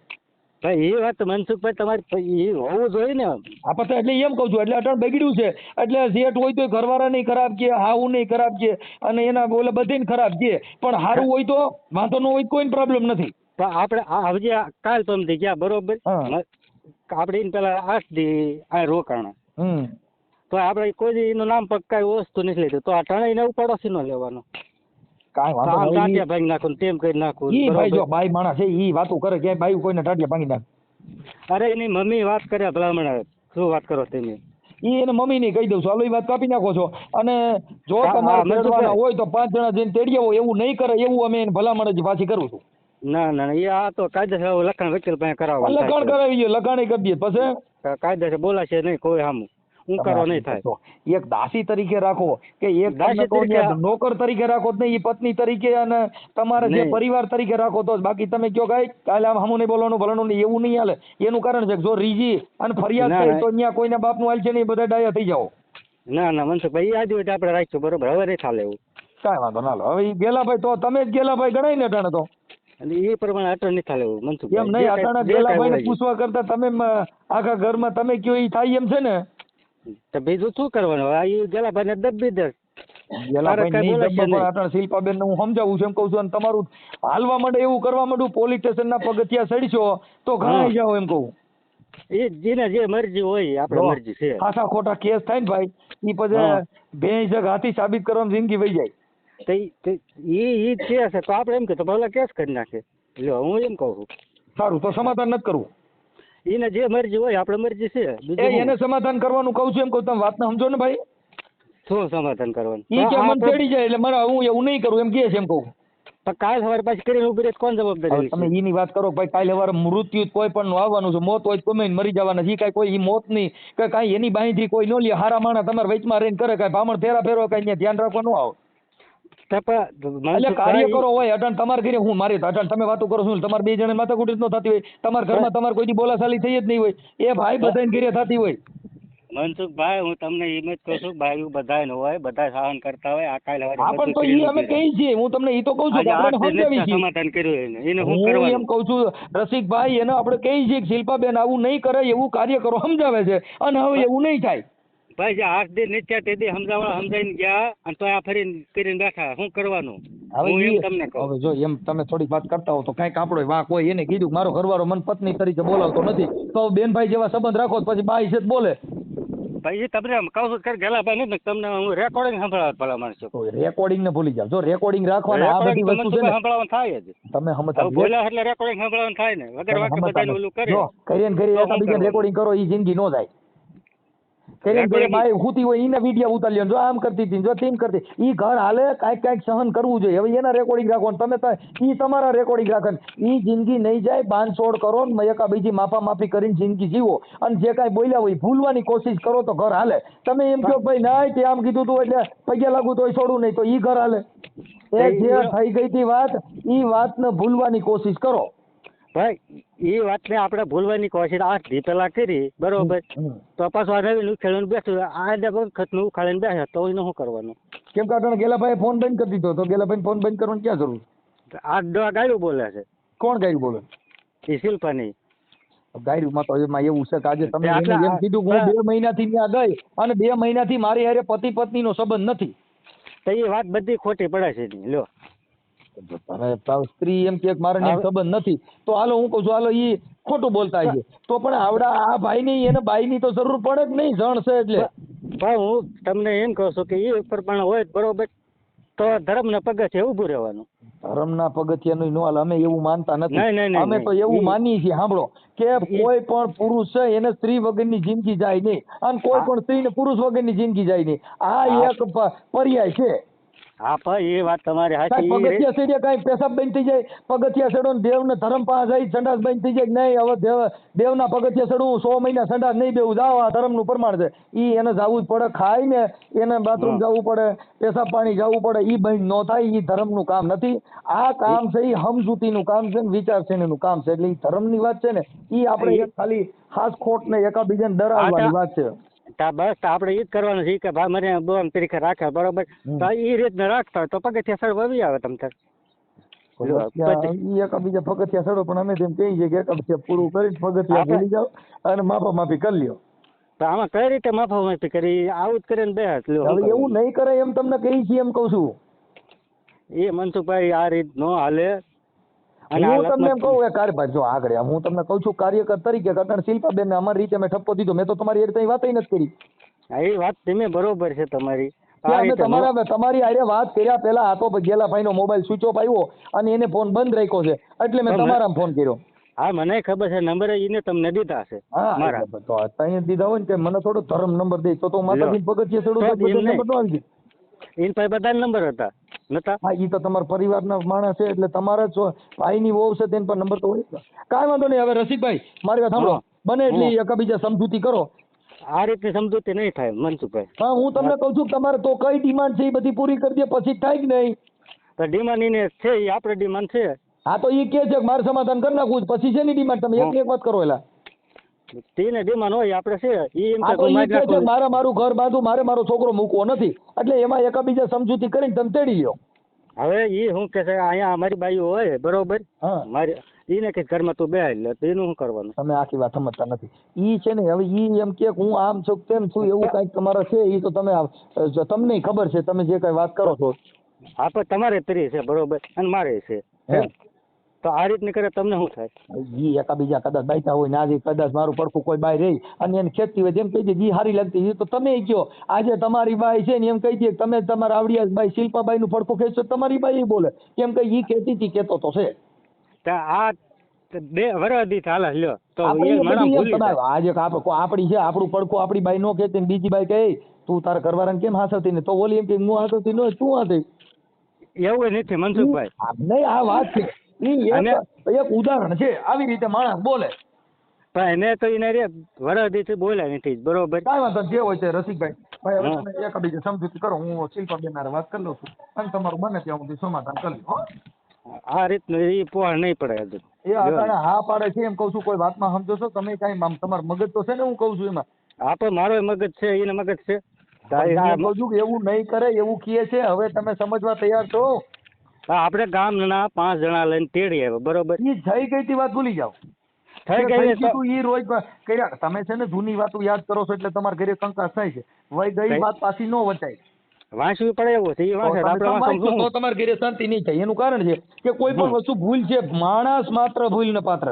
ભાઈ એ વાત મનસુખભાઈ તમારી એ હોવું જોઈએ ને. આ પછી એટલે એમ કહું છું એટલે અટણ બગડ્યું છે એટલે જેઠ હોય તો ઘરવાળા નહીં ખરાબ કે હાવું નહીં ખરાબ છે અને એના બોલે બધે ખરાબ છે, પણ સારું હોય તો વાંધો ન હોય કોઈ પ્રોબ્લેમ નથી. આપણે હજી કાલ પમથી ગયા બરોબર, આપણે એને પેલા 8 દી આ રોકાણા તો આપણે કોઈ એનું નામ પગ કઈ વસ્તુ નથી લીધું તો આ ટાણા એને ઉપાડોશી નો લેવાનો. ટાંટિયા ભાંગી નાખું તેમ કરી નાખું. ભાઈ જો બાઈ માણસ છે ઈ વાતો કરે કે બાઈ કોઈને ટાંટિયા ભાંગી નાખે. અરે એની મમ્મી વાત કર્યા ભલામણ શું વાત કરો તમે? ઈ એને મમ્મી ની કહી દઉં છું હાલો એ વાત કાપી નાખો છો. અને જો તમારે તેડવાના હોય તો 5 જણા જઈને તેડીએ હોય એવું નહીં કરે એવું અમે એને ભલામણ જ પાછી કરું છું. ના ના એ આ તો કાયદેસર લખાણ વકીલ પાસે કરાવવાનું લખાણ કરાવી ગયો, લખાણ કરી દઈએ પછી કાયદેસર બોલાશે નહીં કોઈ સામું ઉંકારો નહીં થાય. એક દાસી તરીકે રાખો કે એક દાસી તમને કહું તરીકે ને નોકર તરીકે રાખો જ નહીં, એ પત્ની તરીકે અને તમારા જે નહીં. પરિવાર તરીકે રાખો તો જ. બાકી તમે કયો કાંઈ કાલે આમ હમું નહીં બોલવાનું ભલાનું નહીં એવું નહીં હાલે. એનું કારણ છે કે જો રીજી અને ફરિયાદ ના, થઈ ના. તો અહીંયા કોઈના બાપનું હાલ છે નહીં, બધા ડાયા થઈ જાઓ. ના ના મનસુખભાઈ યાદ હોય આપણે રાખશું બરોબર, હવે નહીં ચાલે એવું. કાંઈ વાંધો ના લો. હવે ઈ ગેલાભાઈ તો તમે જ ગેલાભાઈ ગણાય ને અટાણે તો અને એ પ્રમાણે અટલ નહીં ચાલે એવું મનસુખભાઈ. એમ નહીં, અટાણે જે કાંઈ ગેલાભાઈને હોય. પૂછવા કરતા તમે આખા ઘરમાં તમે કયો ઈ થાય એમ છે ને. તો બીજું શું કરવાનું હવે? આ ગેલાભાઈને દબી દે. ગેલાભાઈ કાંઈ નહીં બોલાશે ગમે પણ નહીં. અટાણે શિલ્પાબેનને હું સમજાવું છું એમ કહું છું. અને તમારું હાલવા માંડે એવું કરવા માંડું પોલીસ સ્ટેશનના પગથિયા સડશો તો ઘણાઈ જાઓ એમ કહું. એ જેને જે મરજી હોય આપણે જો, મરજી છે. ખાસા ખોટા કેસ થાય ને ભાઈ ઈ પછી હા. ભેંસ જગ હાથી સાબિત કરવાની જિંદગી વહી જાય. તો ઈ કેસ છે તો આપણે એમ કે તો ભલે કેસ કરી નાખે. લ્યો હું એમ કહું છું સારું તો સમાધાન નથી કરવું. એને જે મરજી હોય આપણે મરજી છે. બીજું એ શું? એને સમાધાન કરવાનું કહું છું એમ કહું. તમે વાતને સમજો ને ભાઈ. શું સમાધાન કરવાનું? ઈ કે આ મને તો- ચડી જાય એટલે મારે હું એવું નહીં કરું એમ કહે છે એમ કહું. તો કાલ સવારે પાછી કરીને ઉભી રહે તો કોણ જવાબદારી હવે તમે લેશે? ઈની વાત કરો કે ભાઈ કાલે સવારે મૃત્યુ કોઈ પણ નું આવવાનું છે, મોત હોય તો ગમે એને મરી જવાના છે. ઈ કાંઈ કોઈ ઈ મોતની કે કાંઈ એની બાંયથી કોઈ ન લે. હારા માણસ તમારે વચમાં રહીને કરે કાંઈ ભામણ ફેરા ફેરો કાંઈ અહીંયા ધ્યાન રાખવા ન આવો. તો પણ એટલે કાર્ય કરો હોય અટાણ તમારે ઘરે હું મારી અટાણ તમે વાતો કરો છો ને તમારે બે જણા માથાકૂટ જ ન થતી હોય. તમારા ઘરમાં તમારે કોઈ દી બોલાચાલી થઈ જ નહીં હોય. એ ભાઈ બધાને ઘરે થતી હોય. મનસુખભાઈ હું તમને એમ જ કહું છું ભાઈ બધા ન હોય, બધા સહન કરતા હોય. આ કાલ સવારે હા પણ તો બધું ઈ અમે કરીને કહીએ છીએ. હું તમને ઈ તો કહું છું કે આજે આપણે આઠ સમજાવી દિન છીએ. સમાધાન કર્યું એને શું હું કરવાનું? એમ કહું છું રસિકભાઈ એને આપણે કહીએ છીએ કે શિલ્પાબેન આવું નહીં કરે એવું કાર્ય કરો સમજાવે છે. અને હવે એવું નહીં થાય. ભાઈ જે 8 દિન નીચે તે દી સમજાવીને ગયા અને તો આ ફરીને કરીને બેઠા. શું કરવાનું? હવે હું એમ ઈ- તમને કહું. હવે જો એમ તમે થોડીક વાત કરતા હો તો કાંઈક આપણો વાંક હોય. એને કીધું કે મારો ઘરવાળો મને પત્ની તરીકે બોલાવતો નથી તો બેનભાઈ જેવા સંબંધ રાખો તો પછી બાઈ છે જ બોલે. ભાઈ એ તમને કહું છું કે ગેલાભાઈ નથી તમને હું રેકોર્ડિંગ સંભળાવત ભલા માણસો. રેકોર્ડિંગ ને ભૂલી જાવ. જો રેકોર્ડિંગ રાખવાના આ બધી વસ્તુ છે ને સંભળાવવાનું થાય જ. તમે હવે સમજતા બોલ્યા એટલે રેકોર્ડિંગ સંભળાવવાનું થાય ને. વગર વાંકે બધાને ઓલું કરે જો કરીને કરી તો શું એકાબીજાને કરવાનું? રેકોર્ડિંગ કરો ઈ જિંદગી નો જાય. કરીને કરી Recording- બાઈ હુતી હોય ઈને વિડિયો ઉતારી લ્યો. જો આમ કરતી હતી જો તેમ કરતી ઈ ઘર હાલે કાંઈક સહન કરવું જોઈએ. હવે એના રેકોર્ડિંગ રાખો ને તમે ઈ તમારા રેકોર્ડિંગ રાખો ને ઈ જિંદગી નહીં જાય. બાંધછોડ કરો ને એકાબીજી માફા માફી કરીને જિંદગી જીવો. અને જે કાંઈ બોલ્યા હોય ભૂલવાની કોશિશ કરો તો ઘર હાલે. તમે એમ કહો ભાઈ ના તે આમ કીધું તું એટલે પગે લાગુ તોય છોડું નહીં તો ઈ ઘર હાલે. એ જે થઈ ગઈ હતી વાત ઈ વાતને ભૂલવાની કોશિશ કરો. ભાઈ એ વાતને આપણે ભૂલવાની કોશિશ 8 દી પહેલા કરી બરોબર. તો પાછું આ નવીન ઉખેડીને બેઠું આ વખતનું ઉખાડીને બેઠા તો એનું શું કરવાનું? કેમ કે અટાણે ગેલાભાઈ ફોન બંધ કરી દીધો તો ગેલાભાઈ ફોન બંધ કરવાની ક્યાં જરૂર? આ ગાયું બોલે છે કોણ ગાયું બોલે? એ શિલ્પાની. ગાયરુમાં તો એમાં એવું છે કે આજે તમે આટલા- એને એમ કીધું કે હું 2 મહિનાથી ત્યાં ગઈ અને 2 મહિનાથી મારી હારે પતિ પત્નીનો સંબંધ નથી. તો એ વાત બધી ખોટી પડે છે એની. લ્યો અને સ્ત્રી એમ કે મારે ત્યાં સંબંધ નથી તો હાલો હું કહું છું હાલો ઈ ખોટું બોલતા છે તો પણ આવડા આ ભાઈની એને બાઈની તો જરૂર પડે જ નહીં જણ છે એટલે. પણ હું તમને એમ કહું છું કે એ પ્રમાણે હોય જ બરોબર તો ધર્મના પગથિયે ઊભું રહેવાનું. ધર્મના પગથિયાનું નો હાલ. અમે એવું માનતા નહીં, નહીં, નથી. નહીં, અમે તો નહીં. એવું માનીએ છીએ સાંભળો કે કોઈ પણ પુરુષ છે એને સ્ત્રી વગરની જિંદગી જાય નહીં અને કોઈ પણ સ્ત્રીને પુરુષ વગરની જિંદગી જાય નહીં. આ એક પર્યાય છે. હા પણ એ વાત તમારી કાંઈ સાચી. પગથિયા ચડ્યા કાંઈ પેશાબ બંધ થઈ જાય પગથિયા ચડો ને દેવને ધર્મ પાસે જાય સંડાસ બંધ થઈ જાય નહીં હવે દેવના પગથિયા ચડવું 100 મહિના સંડાસ નહીં બેવું જાઓ આ ધર્મનું પ્રમાણ છે. ઈ એને જવું જ પડે ખાઈને એને બાથરૂમ જવું પડે પેશાબ પાણી જવું પડે ઈ બંધ ન થાય. ઈ ધર્મનું કામ નથી. આ કામ છે ઈ સમજૂતીનું કામ છે ને વિચારસરણીનું કામ છે. એટલે ઈ ધર્મની વાત છે ને ઈ આપણે એક ખાલી ખાસ ખોટ ને એકાબીજાને ડરાવવાની વાત છે. બસ આપણે એ જ કરવાનું છે કે ભાઈ મને બોમ તરીકે રાખે બરોબર. તો એ રીતના રાખતા હોય તો પગથિયા સર આવી આવે તમ તાર. ઈ એકાબીજા પગથિયા ચડો પણ અમે તેમ કહીએ છીએ કે એકાબીજા પૂરું કરીને પગથિયા ભૂલી જાઓ અને માફા માફી કરી લ્યો. તો આમાં કઈ રીતે માફા માફી કરી આવું જ કરીને બે હાથ લ્યો. હવે એવું નહીં કરે એમ તમને કહી છીએ એમ કહું છું. એ મનસુખભાઈ આ રીત નો હાલે. અને આ હું તમને એમ લપત- કહું કાર્યભાઈ જો આગળ હું તમને કહું છું કાર્યકર તરીકે કારણ શિલ્પાબેન અમારી રીતે અમે ઠપકો દીધો મેં તો તમારી રીતે વાત નથી કરી. હા, એ વાત તમે બરોબર છે તમારી. આ અમે રીતે નો- તમારી હારે વાત કર્યા પહેલા આ તો ગેલાભાઈનો મોબાઈલ સ્વિચ ઓફ આવ્યો અને એને ફોન બંધ રાખ્યો છે એટલે મેં તમારા ફોન કર્યો. હા મને ખબર છે નંબર એને તમને દીધા છે હા મારા. તો ત્યાં દીધા હોય ને કે મને થોડો ધર્મ નંબર દે તો હું માતાજી પગથિયે ચડું તો તો એમ બધો નહીં. નંબર નો આવી જાય. એન પાસે બધા નંબર હતા નતા? હા ઈ તો તમારા પરિવારના માણસ છે એટલે તમારા જ ભાઈની વહુ છે તેના પર નંબર તો હોય જ. કાંઈ વાંધો નહીં. હવે રસિકભાઈ મારી વાત સાંભળો, બને એટલી એકબીજા સમજૂતી કરો. આ રીતની સમજૂતી નહીં થાય મનસુખભાઈ. હા હું તમને કહું છું કે તમારે તો કઈ ડિમાન્ડ છે એ બધી પૂરી કરી દે પછી જ થાય કે નહીં. તો ડિમાન્ડ એને છે, એ આપણે ડિમાન્ડ છે. હા તો એ કે છે કે મારે સમાધાન કરી નાખવું છે, પછી છે ની ડિમાન્ડ તમે એક વાત કરો એલા. તેને ડિમાન્ડ હોય આપણે છે. એ એમ હા તો કે એ કે છે મારે મારું ઘર બાંધવું, મારે મારો છોકરો મૂકવો નથી, એટલે એમાં એકબીજા સમજૂતી કરીને તમે તેડી લ્યો. હવે એ શું કે છે અહીંયા અમારી બાઈઓ હોય બરોબર, હા મારી એને કે ઘરમાં તું બેહાડ લે, તો એનું શું કરવાનું? તમે આખી વાત સમજતા નથી. ઈ છે ને હવે ઈ એમ કે હું આમ છું તેમ છું એવું કઈક તમારે છે, ઈ તો તમે તમને ખબર છે તમે જે કઈ વાત કરો છો. હા પણ તમારે તરી છે બરોબર અને મારે છે, તો આ રીતની કરે તમને શું થાય? ઈ એકાબીજા કદાચ બાઈતા હોય ને આજે કદાચ મારું પડખું કોઈ બાઈ રહી અને એને ખેતી હોય એમ કહી દે જી સારી લાગતી, તો તમે કયો આજે તમારી બાઈ છે ને એમ કહી દે તમે તમારા આવડિયા બાઈ શિલ્પાબાઈ નું પડખું ખેંચો, તમારી બાઈ બોલે કેમ કે ઈ ખેતી થી કેતો તો છે. આ 2 વર્ષ દી ચાલે લ્યો તો આપણી છે આપણું પડખું આપણી બાઈ નો કહેતી બીજી બાઈ કહે તું તારા ઘરવાળાને કેમ હાસવતી ને, તો ઓલી એમ કે હું હાસવતી ન શું હતી. એવું નથી મનસુખભાઈ, નહીં આ વાત છે, એક ઉદાહરણ છે આવી રીતે માણસ બોલે. પણ એને તો એને રે વરદીથી બોલ્યા નથી બરોબર. કાંઈ વાંધો જે હોય છે રસિકભાઈ, ભાઈ હવે તમે એકબીજા સમજૂતી કરો, હું શિલ્પાબેન હારે વાત કરી લઉં છું અને તમારું બને ત્યાં સુધી સમાધાન કરી લો. આ રીતનું એ પોહાણ નહીં પડે હજુ. એ અત્યારે હા પાડે છે એમ કહું છું, કોઈ વાતમાં સમજો છો તમે કાંઈ તમારું મગજ તો છે ને, હું કહું છું એમાં. હા પણ મારો મગજ છે એને મગજ છે. કહું છું કે એવું નહીં કરે એવું કહે છે, હવે તમે સમજવા તૈયાર છો? આપણે ગામના 5 જણા લઈને તેડી આવ્યા બરોબર. એ જઈ ગઈ તી વાત ભૂલી જાઓ. થઈ ગઈ ઈ રોજ કર્યા તમે છે ને જૂની વાતો યાદ કરો છો એટલે તમારા ઘરે કંકાસ થાય છે. વઈ ગઈ વાત પાછી ન વચાય. વાંચવી પડે એવું છે. તો તમારા ઘરે શાંતિ નહીં થાય. એનું કારણ છે કે કોઈ પણ વસ્તુ ભૂલ છે, માણસ માત્ર ભૂલ ને પાત્ર.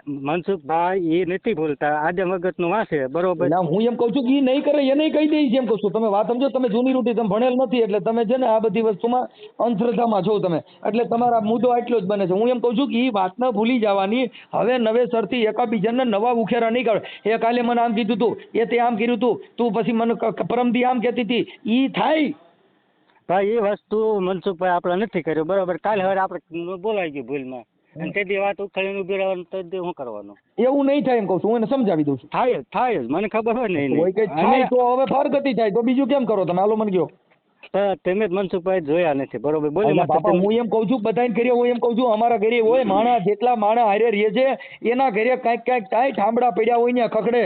મનસુખભાઈ એ નથી ભૂલતા, આજે મગજ નું વાંચે બરોબર. હું એમ કઉ છું કે એ નહીં કરે એને કહી દઈશ એમ કઉ છું. તમે વાત સમજો, તમે જૂની રૂટી તમે ભણેલ નથી એટલે તમે છે ને આ બધી વસ્તુમાં અંધશ્રદ્ધામાં છો તમે, એટલે તમારા મુદ્દો આટલો જ બને છે. હું એમ કઉ છું કે એ વાતને ભૂલી જવાની, હવે નવેસરથી એકાબીજાને નવા ઉખેરા નહીં કાઢો. એ કાલે મને આમ કીધું તું, એ તે આમ કર્યું તું પછી મને પરમદી આમ કહેતી હતી, ઈ થાય ભાઈ એ વસ્તુ મનસુખભાઈ આપણે નથી કર્યું બરોબર. કાલે હવે આપણે બોલાઈ ગયું ભૂલમાં અને તે દી વાત ઉખાડીને ઉભી રહેવાનું, તો શું કરવાનું? એવું નહીં થાય એમ કહું છું, હું એને સમજાવી દઉં છું. થાય મને ખબર હોય ને કોઈ કઈ થાય તો હવે ફરગતિ થાય તો બીજું કેમ કરો તમે? હાલો મને કહો. તમે જ મનસુખભાઈ જોયા નથી બરોબર. બોલે બાપા હું એમ કઉ છું બધાને ઘરે, હું એમ કઉ છું અમારા ઘરે હોય માણસ, જેટલા માણસ હારે રહે છે એના ઘરે કાંઈક થાય, ઠામડા પડ્યા હોય ને ખખડે.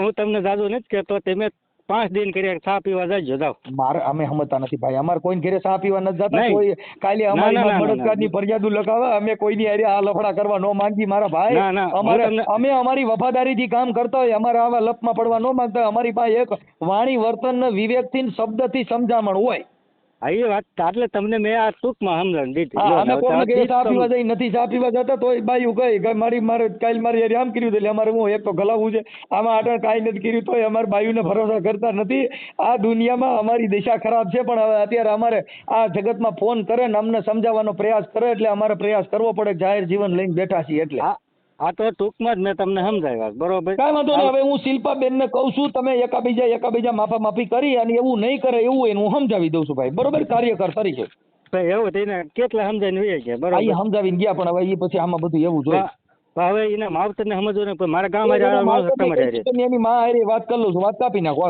હું તમને દાદુ નથી કહેતો, તમે 5 દિન કર્યા ચા પીવા જાજો જાવ. મારે અમે સમજતા નથી ભાઈ, અમારે કોઈ ઘરે ચા પીવા નથી જતા. કોઈ કાલે અમારી બળાત્કારની ફરિયાદો લગાવે, અમે કોઈની હારે આ લફડા કરવા ન માંગી મારા ભાઈ. અમે અમારી વફાદારીથી કામ કરતા હોય, અમારે આવા લપમાં પડવા ન માંગતા. અમારી પાસે એક વાણી વર્તન વિવેકથી શબ્દથી સમજામણ હોય. એ વાત એટલે તમને મેં આ ટૂંકમાં સમજણ દીધી. અમે કોઈને ઘરે ચા પીવા જઈ નથી, ચા પીવા જતા તોય બાયું કહે મારે કાલ મારી હારે આમ કર્યું એટલે અમારે હું એક તો ગલાવવું છે, આમાં આટણ કાંઈ નથી કર્યું તોય અમારે બાયુને ભરોસા કરતા નથી. આ દુનિયામાં અમારી દિશા ખરાબ છે, પણ હવે અત્યારે અમારે આ જગતમાં ફોન કરે ને અમને સમજાવવાનો પ્રયાસ કરે એટલે અમારે પ્રયાસ કરવો પડે. જાહેર જીવન લઈને બેઠા છીએ એટલે આ તો ટૂંકમાં જ મેં તમને સમજાવ્યા બરોબર. કાંઈ વાંધો નહીં. હવે હું શિલ્પાબેન ને કહું છું તમે એકાબીજા માફી કરી અને એવું નહીં કરે એવું એનું સમજાવી દઉં છું ભાઈ બરોબર, કાર્યકર તરીકે. એવું થઈને કેટલા સમજાવીને ગયા બરોબર, સમજાવીને ગયા પણ હવે એ પછી આમાં બધું એવું જોઈએ. હવે એના માવતર ને સમજવું ને મારા ગામ એની માં હારે વાત કરી લઉં છું, વાત કાપી નાખો.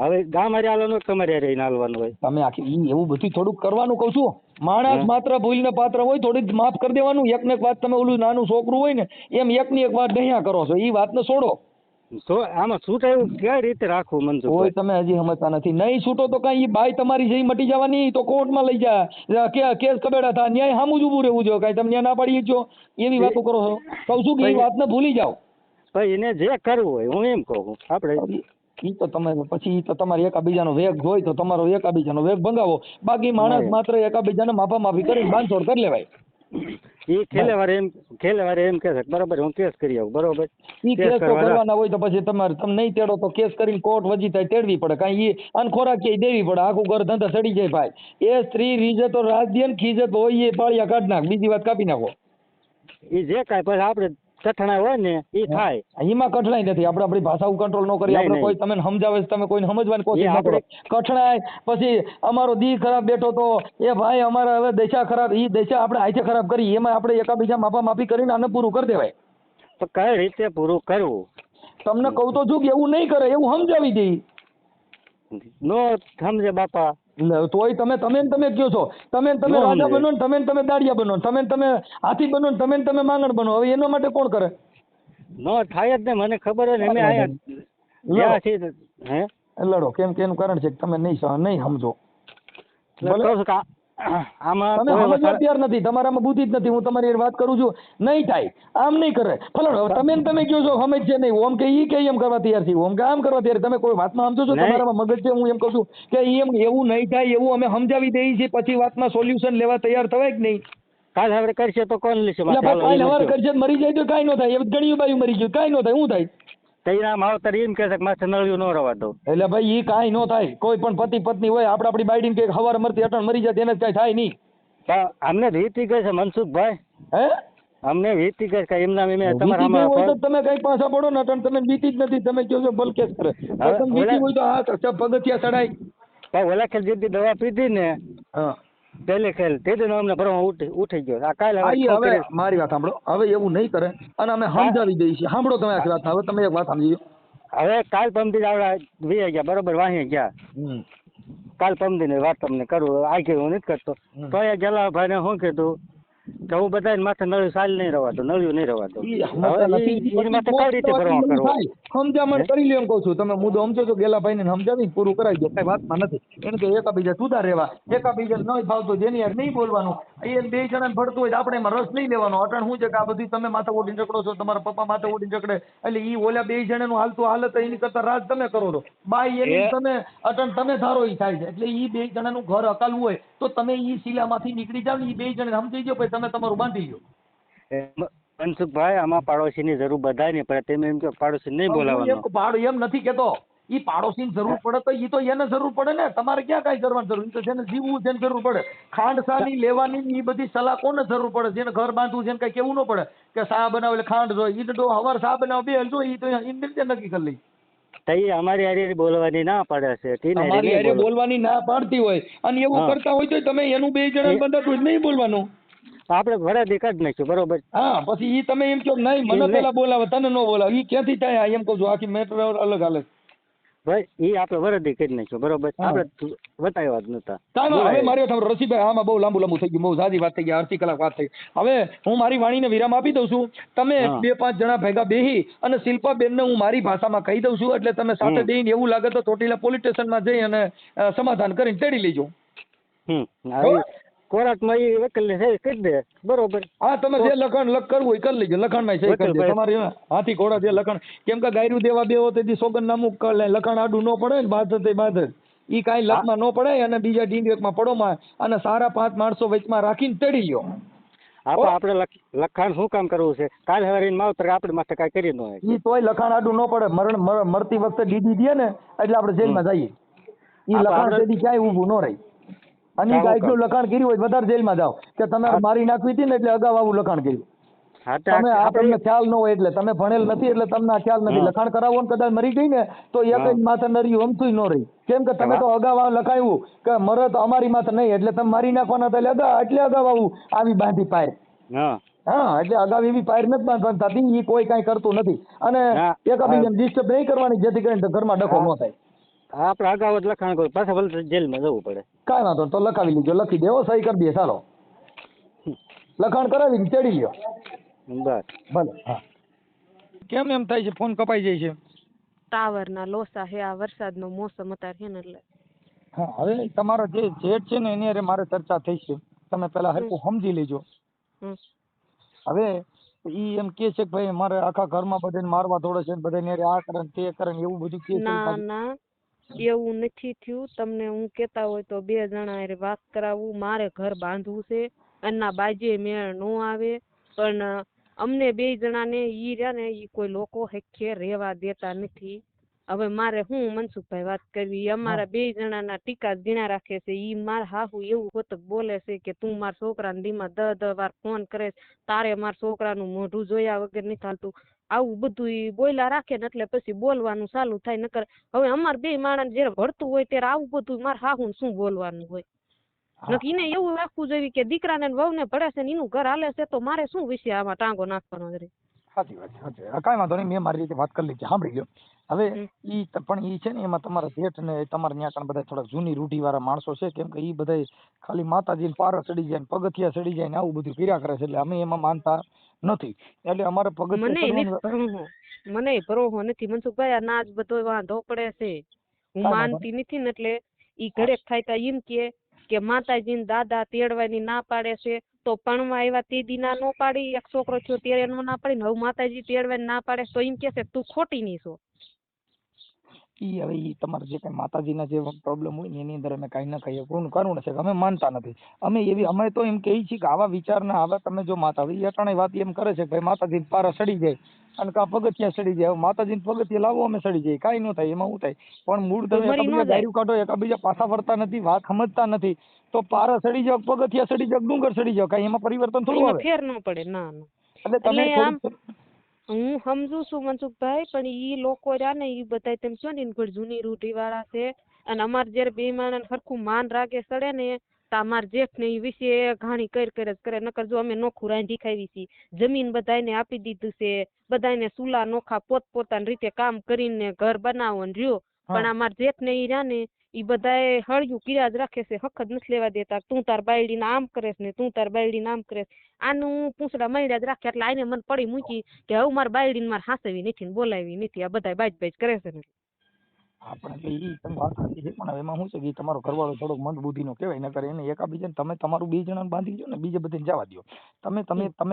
હવે ગામ હારે આલવાનું તમારે હારે હાલવાનું હોય. તમે આખી એવું બધું થોડુંક કરવાનું કહું છું. માણસ માત્ર ભૂલ ને પાત્ર હોય, થોડીક માફ કરી દેવાનું. એક ને એક વાત તમે ઓલું નાનું છોકરું હોય ને એમ એકની એક વાત દયા કરો છો, એ વાતને છોડો. આમાં છૂટ એવું કઈ રીતે રાખવું મનસુખ? કોઈ તમે હજી સમજતા નથી. નહીં છૂટો તો કઈ બાઈ તમારી જઈ મટી જવાની, તો કોર્ટમાં લઈ જાય, કેસ કબેડા થાય, ન્યાય સામું જ ઉભું રહેવું જોઈએ. કઈ તમે ન્યાય ના પાડી છો એવી વાતો કરો છો. કહું છું કે એ વાતને ભૂલી જાઓ. ભાઈ એને જે કરવું હોય હું એમ કહું આપણે ઈ તો તમે પછી તો તમારે એકાબીજાનો વેગ હોય તો તમારો એકાબીજાનો વેગ ભંગાવો. બાકી માણસ માત્ર એકાબીજાને માફી કરીને બાંધછોડ કરી લેવાય. એ ખેલેવારે એમ કે છે બરોબર હું કેસ કરી આવું બરોબર. ઈ કેસ તો કરવાના હોય તો પછી તમારે તમે નહીં તેડો તો કેસ કરીને કોર્ટ વજી થાય તેડવી પડે. કાંઈ ઈ અનખોરાકી દેવી પડે. આખું ઘર ધંધા ચડી જાય ભાઈ. એ સ્ત્રી રીઝે તો રાજ દે ને ખીજે તો હોય એ પાળિયા કાઢ નાખ, બીજી વાત કાપી નાખો. એ જે કાંઈ પછી આપણે કઠણાઈ હોય ને એ થાય. એમાં કઠણાઈ નથી. આપણે આપણી ભાષા કંટ્રોલ ન કરી, આપણે કોઈ તમે સમજાવે છે, તમે કોઈને સમજવાની કોશિશ ન કરો. કઠણાઈ પછી અમારો દી ખરાબ બેઠો તો એ ભાઈ અમારા હવે દશા ખરાબ, એ દશા આપણે આઈથે ખરાબ કરી, એમાં આપણે એકાબીજા માફી કરીને આને પૂરું કરી દેવાય. તો કઈ રીતે પૂરું કરવું? તમને કહું તો છું કે એવું નહીં કરે, એવું સમજાવી દઈ. નો સમજે બાપા તોય તમે કયો છો, તમે રાજા બનો ને તમે દાડિયા બનો, તમે હાથી બનો ને તમે માંગણ બનો. હવે એના માટે કોણ કરે? નો થાય જ ને, મને ખબર હોય ને. અમે આયા હે લડો. કેમ કે એનું કારણ છે કે તમે નહીં સમજો. આમાં તમે સમજવા તૈયાર નથી, તમારામાં બુદ્ધિ જ નથી. હું તમારી વાત કરું છું, નહીં થાય, આમ નહીં કરે ફલાણો. તમે કહો છો સમજ છે નહીં, ઓમ કે ઈ કે એમ કરવા તૈયાર છે, ઓમ કે આમ કરવા તૈયાર. તમે કોઈ વાતમાં સમજો છો? તમારામાં મગજ છે? હું એમ કહું છું કે એવું નહીં થાય, એવું અમે સમજાવી દઈએ છીએ, પછી વાતમાં સોલ્યુશન લેવા તૈયાર થવાય કે નહીં? કાલ હવે કરશે તો કોણ લેશે? કાલ હવે કરશે મરી જાય તો કાંઈ ન થાય. ઘણી બાયું મરી ગયું, કાંઈ ન થાય. શું થાય? તૈયાર માવતર એમ કે માથે નળિયું ન રવા દો. એટલે ભાઈ ઈ કાંઈ ન થાય. કોઈ પણ પતિ પત્ની હોય, આપણી બાયડીને કે હવાર મરતી અટણ મરી જાય તેને કાંઈ થાય નહીં. અમને વીતી ગઈ છે મનસુખભાઈ, હે અમને વીતી ગઈ છે એમના. તમે કઈ પાછા પડો ને અટણ તમે બીતી જ નથી. તમે કહો છો બલકેસ કરે. બીતી હોય તો હા પગથિયા ચડાય. ઓલા ખેલ જેટલી દવા પીધી ને પેલે ખેલ તે અમને ભરવા ઉઠી ગયો. આ કાલે હવે મારી વાત સાંભળો, હવે એવું નહીં કરે અને અમે સમજાવી દઈએ છીએ. સાંભળો તમે આખી વાત. હવે તમે એક વાત સમજી. હવે કાલ પમદી આવડા વી ગયા બરોબર, વાહી ગયા. કાલ પમદી ની વાત તમને કરું, આ કે હું નથી કરતો. તો એ જલાભાઈ ને શું કીધું કે હું બધા માથે નળિયું સાલ નહીં રવાતો, નળિયું નહીં રવાતો. કઈ રીતે ભરવા કરવું? સમજામણ કરી લે એમ કહું છું. તમે મુદ્દો સમજો છો, ગેલાભાઈ ને સમજાવી પૂરું કરાવી દો, કઈ વાતમાં નથી. એને કે એકાબીજા સુધા રહેવા, એકાબીજા નહીં ભાવતો જેની યાર નહીં બોલવાનું. એ બે જણાને ભળતું હોય આપણે એમાં રસ નહીં લેવાનો. અટણ શું છે કે આ બધી તમે માથા ઓઢીને ચકડો છો, તમારા પપ્પા માથા ઓઢીને ચકડે, એટલે ઈ ઓલા બે જણાનું હાલતું હાલત એની કરતા રાજ તમે કરો છો. બાઈ એની તમે અટણ તમે ધારો ઈ થાય છે. એટલે ઈ બે જણાનું ઘર અકાલવું હોય તો તમે ઈ શીલામાંથી નીકળી જાવ ને ઈ બે જણા સમજી ગયો, પછી તમે તમારું બાંધી લો. મનસુખભાઈ આમાં પાડોશી ની જરૂર બધાય નહીં પડે. તમે એમ કે પાડોશી નહીં બોલાવવાનું. એમ નથી કેતો. ઈ પાડોશી ની જરૂર પડે તો ઈ તો એને જરૂર પડે ને. તમારે ક્યાં કઈ કરવાની જરૂર? તો જેને જીવવું જેને જરૂર પડે. ખાંડ સાની લેવાની એ બધી સલાહ કોને જરૂર પડે? જેને ઘર બાંધવું છે કઈ કેવું ન પડે કે સા બનાવે એટલે ખાંડ જોઈએ. ઈ તો હવાર સા બનાવે બે જો ઈ તો રીતે નક્કી કરી લઈ. તઈ અમારી હારે બોલવાની ના પડે છે. અમારી હારે બોલવાની ના પાડતી હોય અને એવું કરતા હોય તો તમે એનું બે જણા બંધાતું જ નહીં બોલવાનું. આપણે વરાદી કાઢી નાખ્યું બરોબર. હા પછી ઈ તમે એમ કહો નહીં મને પેલા બોલાવે તને ન બોલાવે, ઈ ક્યાંથી થાય? એમ કહું છું આખી મેટર અલગ હાલે ભાઈ. ઈ આપણે વરાદી કરી નાખ્યું બરોબર, આપણે બતાવ્યા જ નતા. હવે મારી વાત રસીભાઈ, આમાં બહુ લાંબુ થઈ ગયું, બહુ સાદી વાત થઈ ગઈ, અડધી કલાક વાત થઈ. હવે હું મારી વાણીને વિરામ આપી દઉં છું. તમે 2-5 જણા ભેગા બેહી અને શિલ્પાબેન ને હું મારી ભાષામાં કહી દઉં છું. એટલે તમે સાથે બેહીને એવું લાગે તો ચોટીલા પોલીસ સ્ટેશનમાં જઈ અને સમાધાન કરીને તેડી લેજો. કોર્ટમાં એ વકીલ ને સહી કરી દે બરોબર. હા તમે જે લખણ કરવું હોય કરી લેજો, લખણમાં સહી કરી દે તમારી હાથી ઘોડા જે લખણ. કેમ કે ગાયરું દેવા બેવો તેથી સોગંદનામું લખણ આડું ન પડે ને બાદ ઈ કાંઈ લખમાં ન પડે અને બીજા ડીંડેકમાં પડોમાં અને સારા 5 માણસો વચમાં રાખીને તેડી લ્યો. આપણે લખાણ શું કામ કરવું છે? કાલ હવે માવતર આપણે માથે કાંઈ કરી ન હોય. ઈ તોય લખાણ આડું ન પડે. મરતી વખતે ડીડી દે ને એટલે આપણે જેલમાં જઈએ. ઈ લખાણ તેથી ક્યાંય ઊભું ન રહી. અને ગાયકનું લખાણ કર્યું હોય વધારે જેલમાં જાઓ કે તમે મારી નાખવી હતી ને એટલે અગાઉ આવું લખાણ કર્યું. તમને ખ્યાલ ન હોય એટલે તમે ભણેલ નથી એટલે તમને ખ્યાલ નથી. લખાણ કરાવો ને કદાચ મરી ગઈ ને તો એક જ માથે નર્યું અમથું ન રહી. કેમ કે તમે તો અગાઉ લખાયું કે મરત અમારી માથે નહીં એટલે તમે મારી નાખવાના હતા એટલે અગાઉ આવું આવી બાંધી પાયર. હા એટલે અગાઉ એવી પાયર નથી બાંધવાની થતી. એ કોઈ કાંઈ કરતું નથી અને એકબીજાને ડિસ્ટર્બ નહીં કરવાની જેથી કરીને ઘરમાં ડખો ન થાય. આપણે અગાઉ જ લખાણ કર્યું પાછા ભલે જેલમાં જવું પડે. કાંઈ વાંધો તો લખાવી લીજો, લખી દેવો, સહી કરી દે ચાલો. લખાણ કરાવીને તેડી લ્યો. બસ ભલે. હા કેમ એમ થાય છે? ફોન કપાઈ જાય છે. ટાવર ના લોસા હે, આ વરસાદનો મોસમ અત્યારે છે ને એટલે. હા હવે તમારો જે જેઠ છે ને એની હારે મારે ચર્ચા થઈ છે. તમે પેલા હરખું સમજી લેજો. હવે ઈ એમ કે છે કે ભાઈ મારે આખા ઘરમાં બધાને મારવા દોડે છે, બધાને આ કરે તે કરે એવું બધું કે છે. ના ના એવું નથી થયું. તમને હું કેતા હોય તો 2 જણા હારે વાત કરાવું. મારે ઘર બાંધવું છે એના બાજે મેળ નો આવે પણ અમને 2 જણાને ઈ રહ્યા ને ઈ કોઈ લોકો હેખે રહેવા દેતા નથી. હવે મારે હું મનસુખભાઈ વાત કરવી, અમારા 2 જણાના ટીકા જીણા રાખે છે. ઈ માર હાહુ એવું હોતક બોલે છે કે તું મારા છોકરાને દીમાં 10 વાર ફોન કરે, તારે મારા છોકરાનું મોઢું જોયા વગર નથી હાલતું. આવું બધું ઈ બોલ્યા રાખે ને એટલે પછી બોલવાનું ચાલુ થાય. નકર હવે અમાર 2 માણસ જયારે ભળતું હોય ત્યારે આવું બધું માર હાહુ શું બોલવાનું હોય. એને એવું રાખવું જોઈએ કે દીકરાને વહુને ભળે છે ને એનું ઘર હાલે છે, તો મારે શું વિશે આમાં ટાંગો નાખવાનો છે. સાચી વાત છે. કાંઈ વાંધો નહીં, મેં મારી રીતે વાત કરી લીધી, સાંભળી લ્યો. હવે ઈ પણ ઈ છે ને એમાં તમારા જેઠ ને તમારે ત્યાં કણ બધા થોડાક જૂની રૂઢી વાળા માણસો છે, કેમ કે ઈ બધા ખાલી માતાજીને પારો ચડી જાય ને પગથિયા ચડી જાય ને આવું બધું કર્યા કરે છે, એટલે અમે એમાં માનતા નથી. એટલે અમારે પગથિયા મને ભરોસો નથી મનસુખભાઈ, આ નાચ બધો વાંધો પડે છે. હું માનતી નથી ને એટલે ઈ ઘડેક થાય તા એમ કે માતાજીને દાદા તેડવાની ના પાડે છે, તો પણવા આવ્યા તે દી ના નો પાડી, એક છોકરો થયો ત્યારે નો ના પાડી, હવે માતાજી તેડવાની ના પાડે તો એમ કે છે તું ખોટી નહીં છો. ઈ હવે ઈ તમારે જે કઈ માતાજીના જે પ્રોબ્લેમ હોય ને એની અંદર અમે કઈ ન કહીએ, કરવું નથી, અમે માનતા નથી. અમે તો એમ કહીએ છીએ કે આવા વિચારના આવા તમે જો માતા એ અટાણે વાત એમ કરે છે કે ભાઈ માતાજી પારા સડી જાય અને કા પગથિયા સડી જાય, માતાજી પગથિયા લાવો અમે સડી જાય, કાંઈ ન થાય, એમાં શું થાય? પણ મૂળ તમે એકબીજા ગાયરું કાઢો, એકબીજા પાછા વળતા નથી, વાત સમજતા નથી, તો પારા સડી જાવ, પગથિયા સડી જાવ, ડુંગર સડી જાવ, કાંઈ એમાં પરિવર્તન થોડું આવે, ફેર ન પડે. ના એટલે તમે હું સમજુ છું મનસુખભાઈ, પણ ઈ લોકો રહ્યા ને ઈ બધા તેમ છો ને જૂની રૂઢી વાળા છે, અને અમારે જયારે 2 માણસ સરખું માન રાગે સડે ને તો અમાર જેઠ ને ઈ વિશે ઘાણી જ કરે. નકર જો અમે નોખું રાંધી ખાવી છીએ, જમીન બધાને આપી દીધું છે, બધાને સુલા નોખા પોતપોતાની રીતે કામ કરીને ઘર બનાવો ને રહ્યો, પણ અમાર જેઠ ને ઈ રહ્યા ને ઈ બધાએ હળિયું કિરાજ રાખે છે, હક જ નથી લેવા દેતા. તું તાર બાયડીને આમ કરેસ ને તું તાર બાયડીને આમ કરેસ, આનું પૂંછડા મળ્યા જ રાખે. એટલે આને મને પડી મૂકી કે હવે મારા બાયડીને મારે હાંસવી નથી ને બોલાવી નથી, આ બધા બાજ કરે છે ને. આપણે ઈ તમે વાત સાચી છે, પણ એમાં શું છે કે તમારો ઘરવાળો થોડોક મંદબુદ્ધિ નો કહેવાય, નકર એને એકાબીજાને તમે તમારું 2 જણાને બાંધી દો ને, બીજે બધાને જવા દો. તમે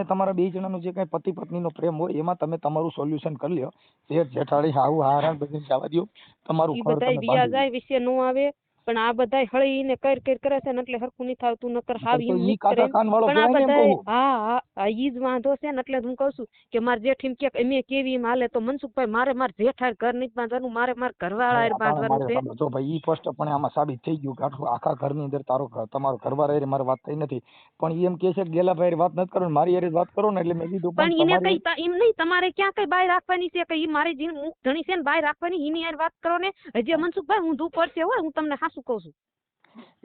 તમારા 2 જણાનો જે કઈ પતિ પત્ની નો પ્રેમ હોય એમાં તમે તમારું સોલ્યુશન કરી લ્યો. જેઠાડી હાવું હારા બધું જવા દો, તમારું ઘર તમે બાંધી જાય વિશે નો આવે. પણ આ બધા હળી ને કરે છે ને એટલે હરખું નહીં થાવતું. નકર હાવ ઈ કરે પણ આ બધા ઈ જ વાંધો છે ને. એટલે હું કઉ છું કે માર જેઠ એમ કે મેં કેવી એમ હાલે, તો મનસુખભાઈ મારે માર જેઠાર ઘર નહીં બાંધવાનું, મારે માર ઘરવાળા બાંધવાનું છે. જો ભાઈ ઈ સ્પષ્ટપણે આમાં સાબિત થઈ ગયું કે આખા ઘરની અંદર તમારો ઘરવાળા મારે વાત થઈ નથી, પણ ઈ એમ કે છે કે ગેલાભાઈ વાત નથી કરો, મારી હારે વાત કરો ને. એટલે મેં કીધું પણ એને કઈ એમ નહીં, તમારે ક્યાં કઈ બાય રાખવાની છે કે ઈ મારી જીન મુખ ધણી છે ને બાય રાખવાની, એની હારે વાત કરો ને. હજી મનસુખભાઈ ઊંધું પડશે હોય, હું તમને હાસું કહું છું.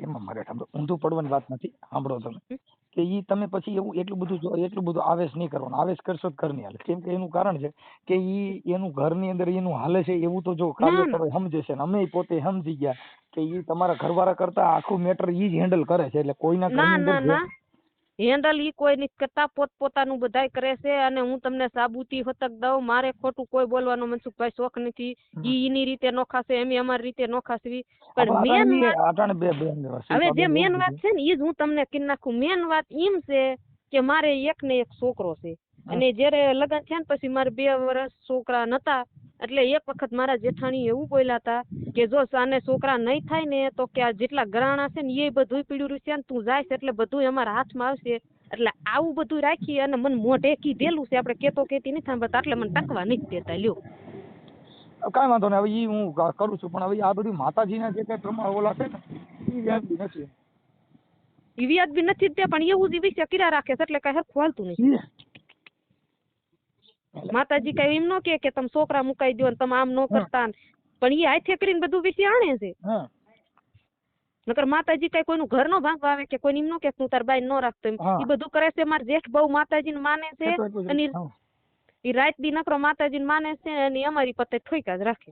એમાં મારે ઊંધું પડવાની વાત નથી, સાંભળો તમે કે ઈ તમે પછી એવું એટલું બધું આવેશ નહીં કરવાનો. આવેશ કરશો તો ઘર નહીં હાલે, કેમ કે એનું કારણ છે કે ઈ એનું ઘરની અંદર એનું હાલે છે એવું તો જો કાર્યકરો સમજે છે ને અમે પોતે સમજી ગયા કે ઈ તમારા ઘરવાળા કરતા આખું મેટર ઈ જ હેન્ડલ કરે છે. એટલે કોઈના ઘરની અંદર હેન્ડલ ઈ કોઈ નથી કરતા, પોતાનું બધાય કરે છે. અને હું તમને સાબુતી હતક દઉં, મારે ખોટું કોઈ બોલવાનો મનસુખભાઈ શોખ નથી. ઈ એની રીતે નોખાશે, એમ અમારી રીતે નોખાશવી. પણ હવે જે મેન વાત છે ને ઈ જ હું તમને કહી નાખું. મેન વાત એમ છે કે મારે એક ને એક છોકરો છે, અને જયારે લગ્ન થયા ને પછી મારે 2 વર્ષ છોકરા નતા. એટલે એક વખત મારા જેઠાણી એવું બોલ્યા હતા કે જો સાને છોકરા નહીં થાય ને તો કે આ જેટલા ઘરાણા છે ને એ બધું પીડ્યું છે ને તું જાય એટલે બધું અમારા હાથમાં આવશે. એટલે આવું બધું રાખી અને મને મોઢે કીધેલું છે, આપણે કેતો કેતી નથી સાંભળતા, એટલે મને ટકવા નથી દેતા. લ્યો કાંઈ વાંધો નહીં, હવે ઈ હું કરું છું. પણ હવે આ બધું માતાજીના જે કઈ પ્રમાણ ઓલા છે ને ઈ વ્યાજબી નથી, ઈ વ્યાજબી નથી તે, પણ એવું જ વિશે કર્યા રાખે છે એટલે કઈ હરખું હાલતું નથી. માતાજી કઈ એમ નો કે તમે છોકરા મુકાઈ દો ને તમે આમ નો કરતા, પણ ઈ હાથે કરીને બધું વિશે આણે છે. નકર માતાજી કઈ કોઈનું ઘર નો ભાંગવા આવે કે કોઈ એમ નો કે તું તાર બાઈ નો રાખતો, એ બધું કરે છે. મારા જેઠ બહુ માતાજીને માને છે, અને ઈ રાત દી નકરો માતાજીને માને છે, અને અમારી પતે ઠોકા જ રાખે.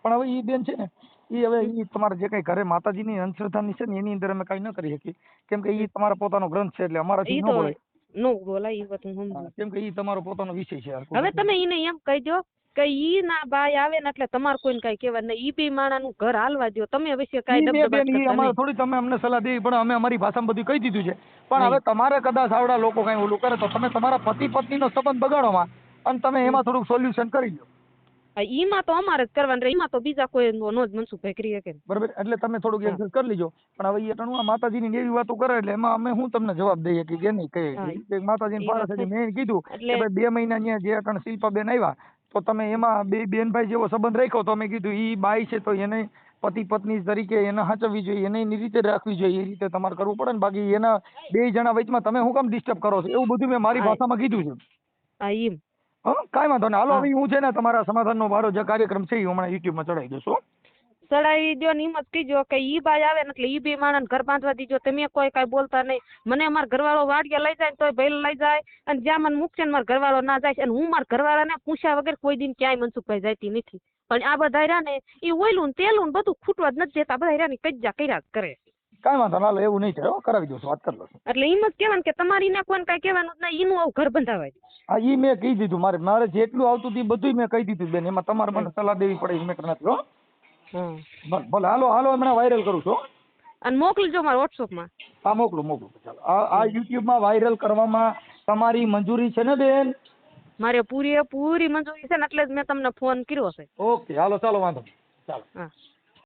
પણ હવે ઈ બેન છે ને ઈ હવે ઈ તમારે જે કઈ ઘરે માતાજીની અંધશ્રદ્ધાની છે ને એની અંદર અમે કઈ ન કરી શકીએ, કેમ કે ઈ તમારો પોતાનો ગ્રંથ છે. એટલે અમારાથી ન બોલાય. નો બોલાય ઈ વાત હું સમજુ, કેમ કે ઈ તમારો પોતાનો વિષય છે. હવે તમે ઈને એમ કહી દો કે ઈ ના બાઈ આવે ને એટલે તમારે કોઈને કઈ કહેવા નહીં, ઈ 2 માણાનું ઘર હાલવા દો. તમે વિશે કઈ અમારે થોડી તમે અમને સલાહ દેવી પડે, અમે અમારી ભાષામાં બધું કહી દીધું છે. પણ હવે તમારે કદાચ આવડા લોકો કઈ ઓલું કરે તો તમે તમારા પતિ પત્નીનો સંબંધ બગાડોમાં અને તમે એમાં થોડુંક સોલ્યુશન કરી લો. ઈમાં તો અમારે જ કરવાનું રહે, ઈમાં તો બીજા કોઈ નો જ મનસુખભાઈ કરી શકે. બરાબર, એટલે તમે થોડુંક એડજસ્ટ કરી લેજો. પણ હવે એ માતાજીની એવી વાતો કરે એટલે એમાં અમે હું તમને જવાબ દઈએ કે નહીં કહીએ માતાજીને પારા મેં કીધું કે 2 મહિના જે શિલ્પાબેન આવ્યા તો તમે એમાં બે બેનભાઈ જેવો સંબંધ રાખ્યો તો મેં કીધું ઈ બાઈ છે તો એને પતિ પત્ની તરીકે એને સાચવવી જોઈએ, એને એની રીતે રાખવી જોઈએ, એ રીતે તમારે કરવું પડે ને. બાકી એના બે જણા વચમાં તમે શું કામ ડિસ્ટર્બ કરો છો, એવું બધું મેં મારી ભાષામાં કીધું છે. એમ હા કાંઈ વાંધો નહીં. હાલો હવે હું છે ને તમારા સમાધાનનો મારો જે કાર્યક્રમ છે એ હમણાં યુટ્યુબમાં ચડાવી દઈશું. ચડાવી દો ને હિંમત કીજો કે ઈ બાઈ આવે ને એટલે ઈ બે માણસ ઘર બાંધવા દીજો. તમે કોઈ કાંઈ બોલતા નહીં. મને અમારા ઘરવાળો વાડીએ લઈ જાય તોય ભલે લઈ જાય, અને જ્યાં મને મૂકશે ને મારા ઘરવાળો ના જાય. અને હું મારા ઘરવાળાને પૂછ્યા વગર કોઈ દિન ક્યાંય મનસુખભાઈ જતી નથી. પણ આ બધા રહ્યા ને એ ઓયલું ને તેલું બધું ખૂટવા જ નથી દેતા. બધા રહ્યા ને કજ્જા કર્યા જ કરે. કાંઈ વાંધો ના, એવું નહીં થાય, કરાવી દઉં, વાત કરી લઉં. એટલે એમ જ કહેવાનું કે તમારી ને કોઈને કાંઈ કહેવાનું જ નહીં, એનું આવું ઘર બંધાવાય. હા ઈ મેં કહી દીધું, મારે જેટલું આવતું હતું બધું મેં કહી દીધું બેન. એમાં તમારે મને સલાહ દેવી પડે મેં નથી. ભલે હાલો હમણાં વાયરલ કરું છું. અને મોકલજો મારા વોટ્સઅપમાં. હા મોકલું. ચાલો આ યુટ્યુબમાં વાયરલ કરવામાં તમારી મંજૂરી છે ને બેન? મારે પૂરી મંજૂરી છે ને એટલે જ મેં તમને ફોન કર્યો છે. ઓકે હાલો ચાલો વાંધો નહીં. ચાલો. હા.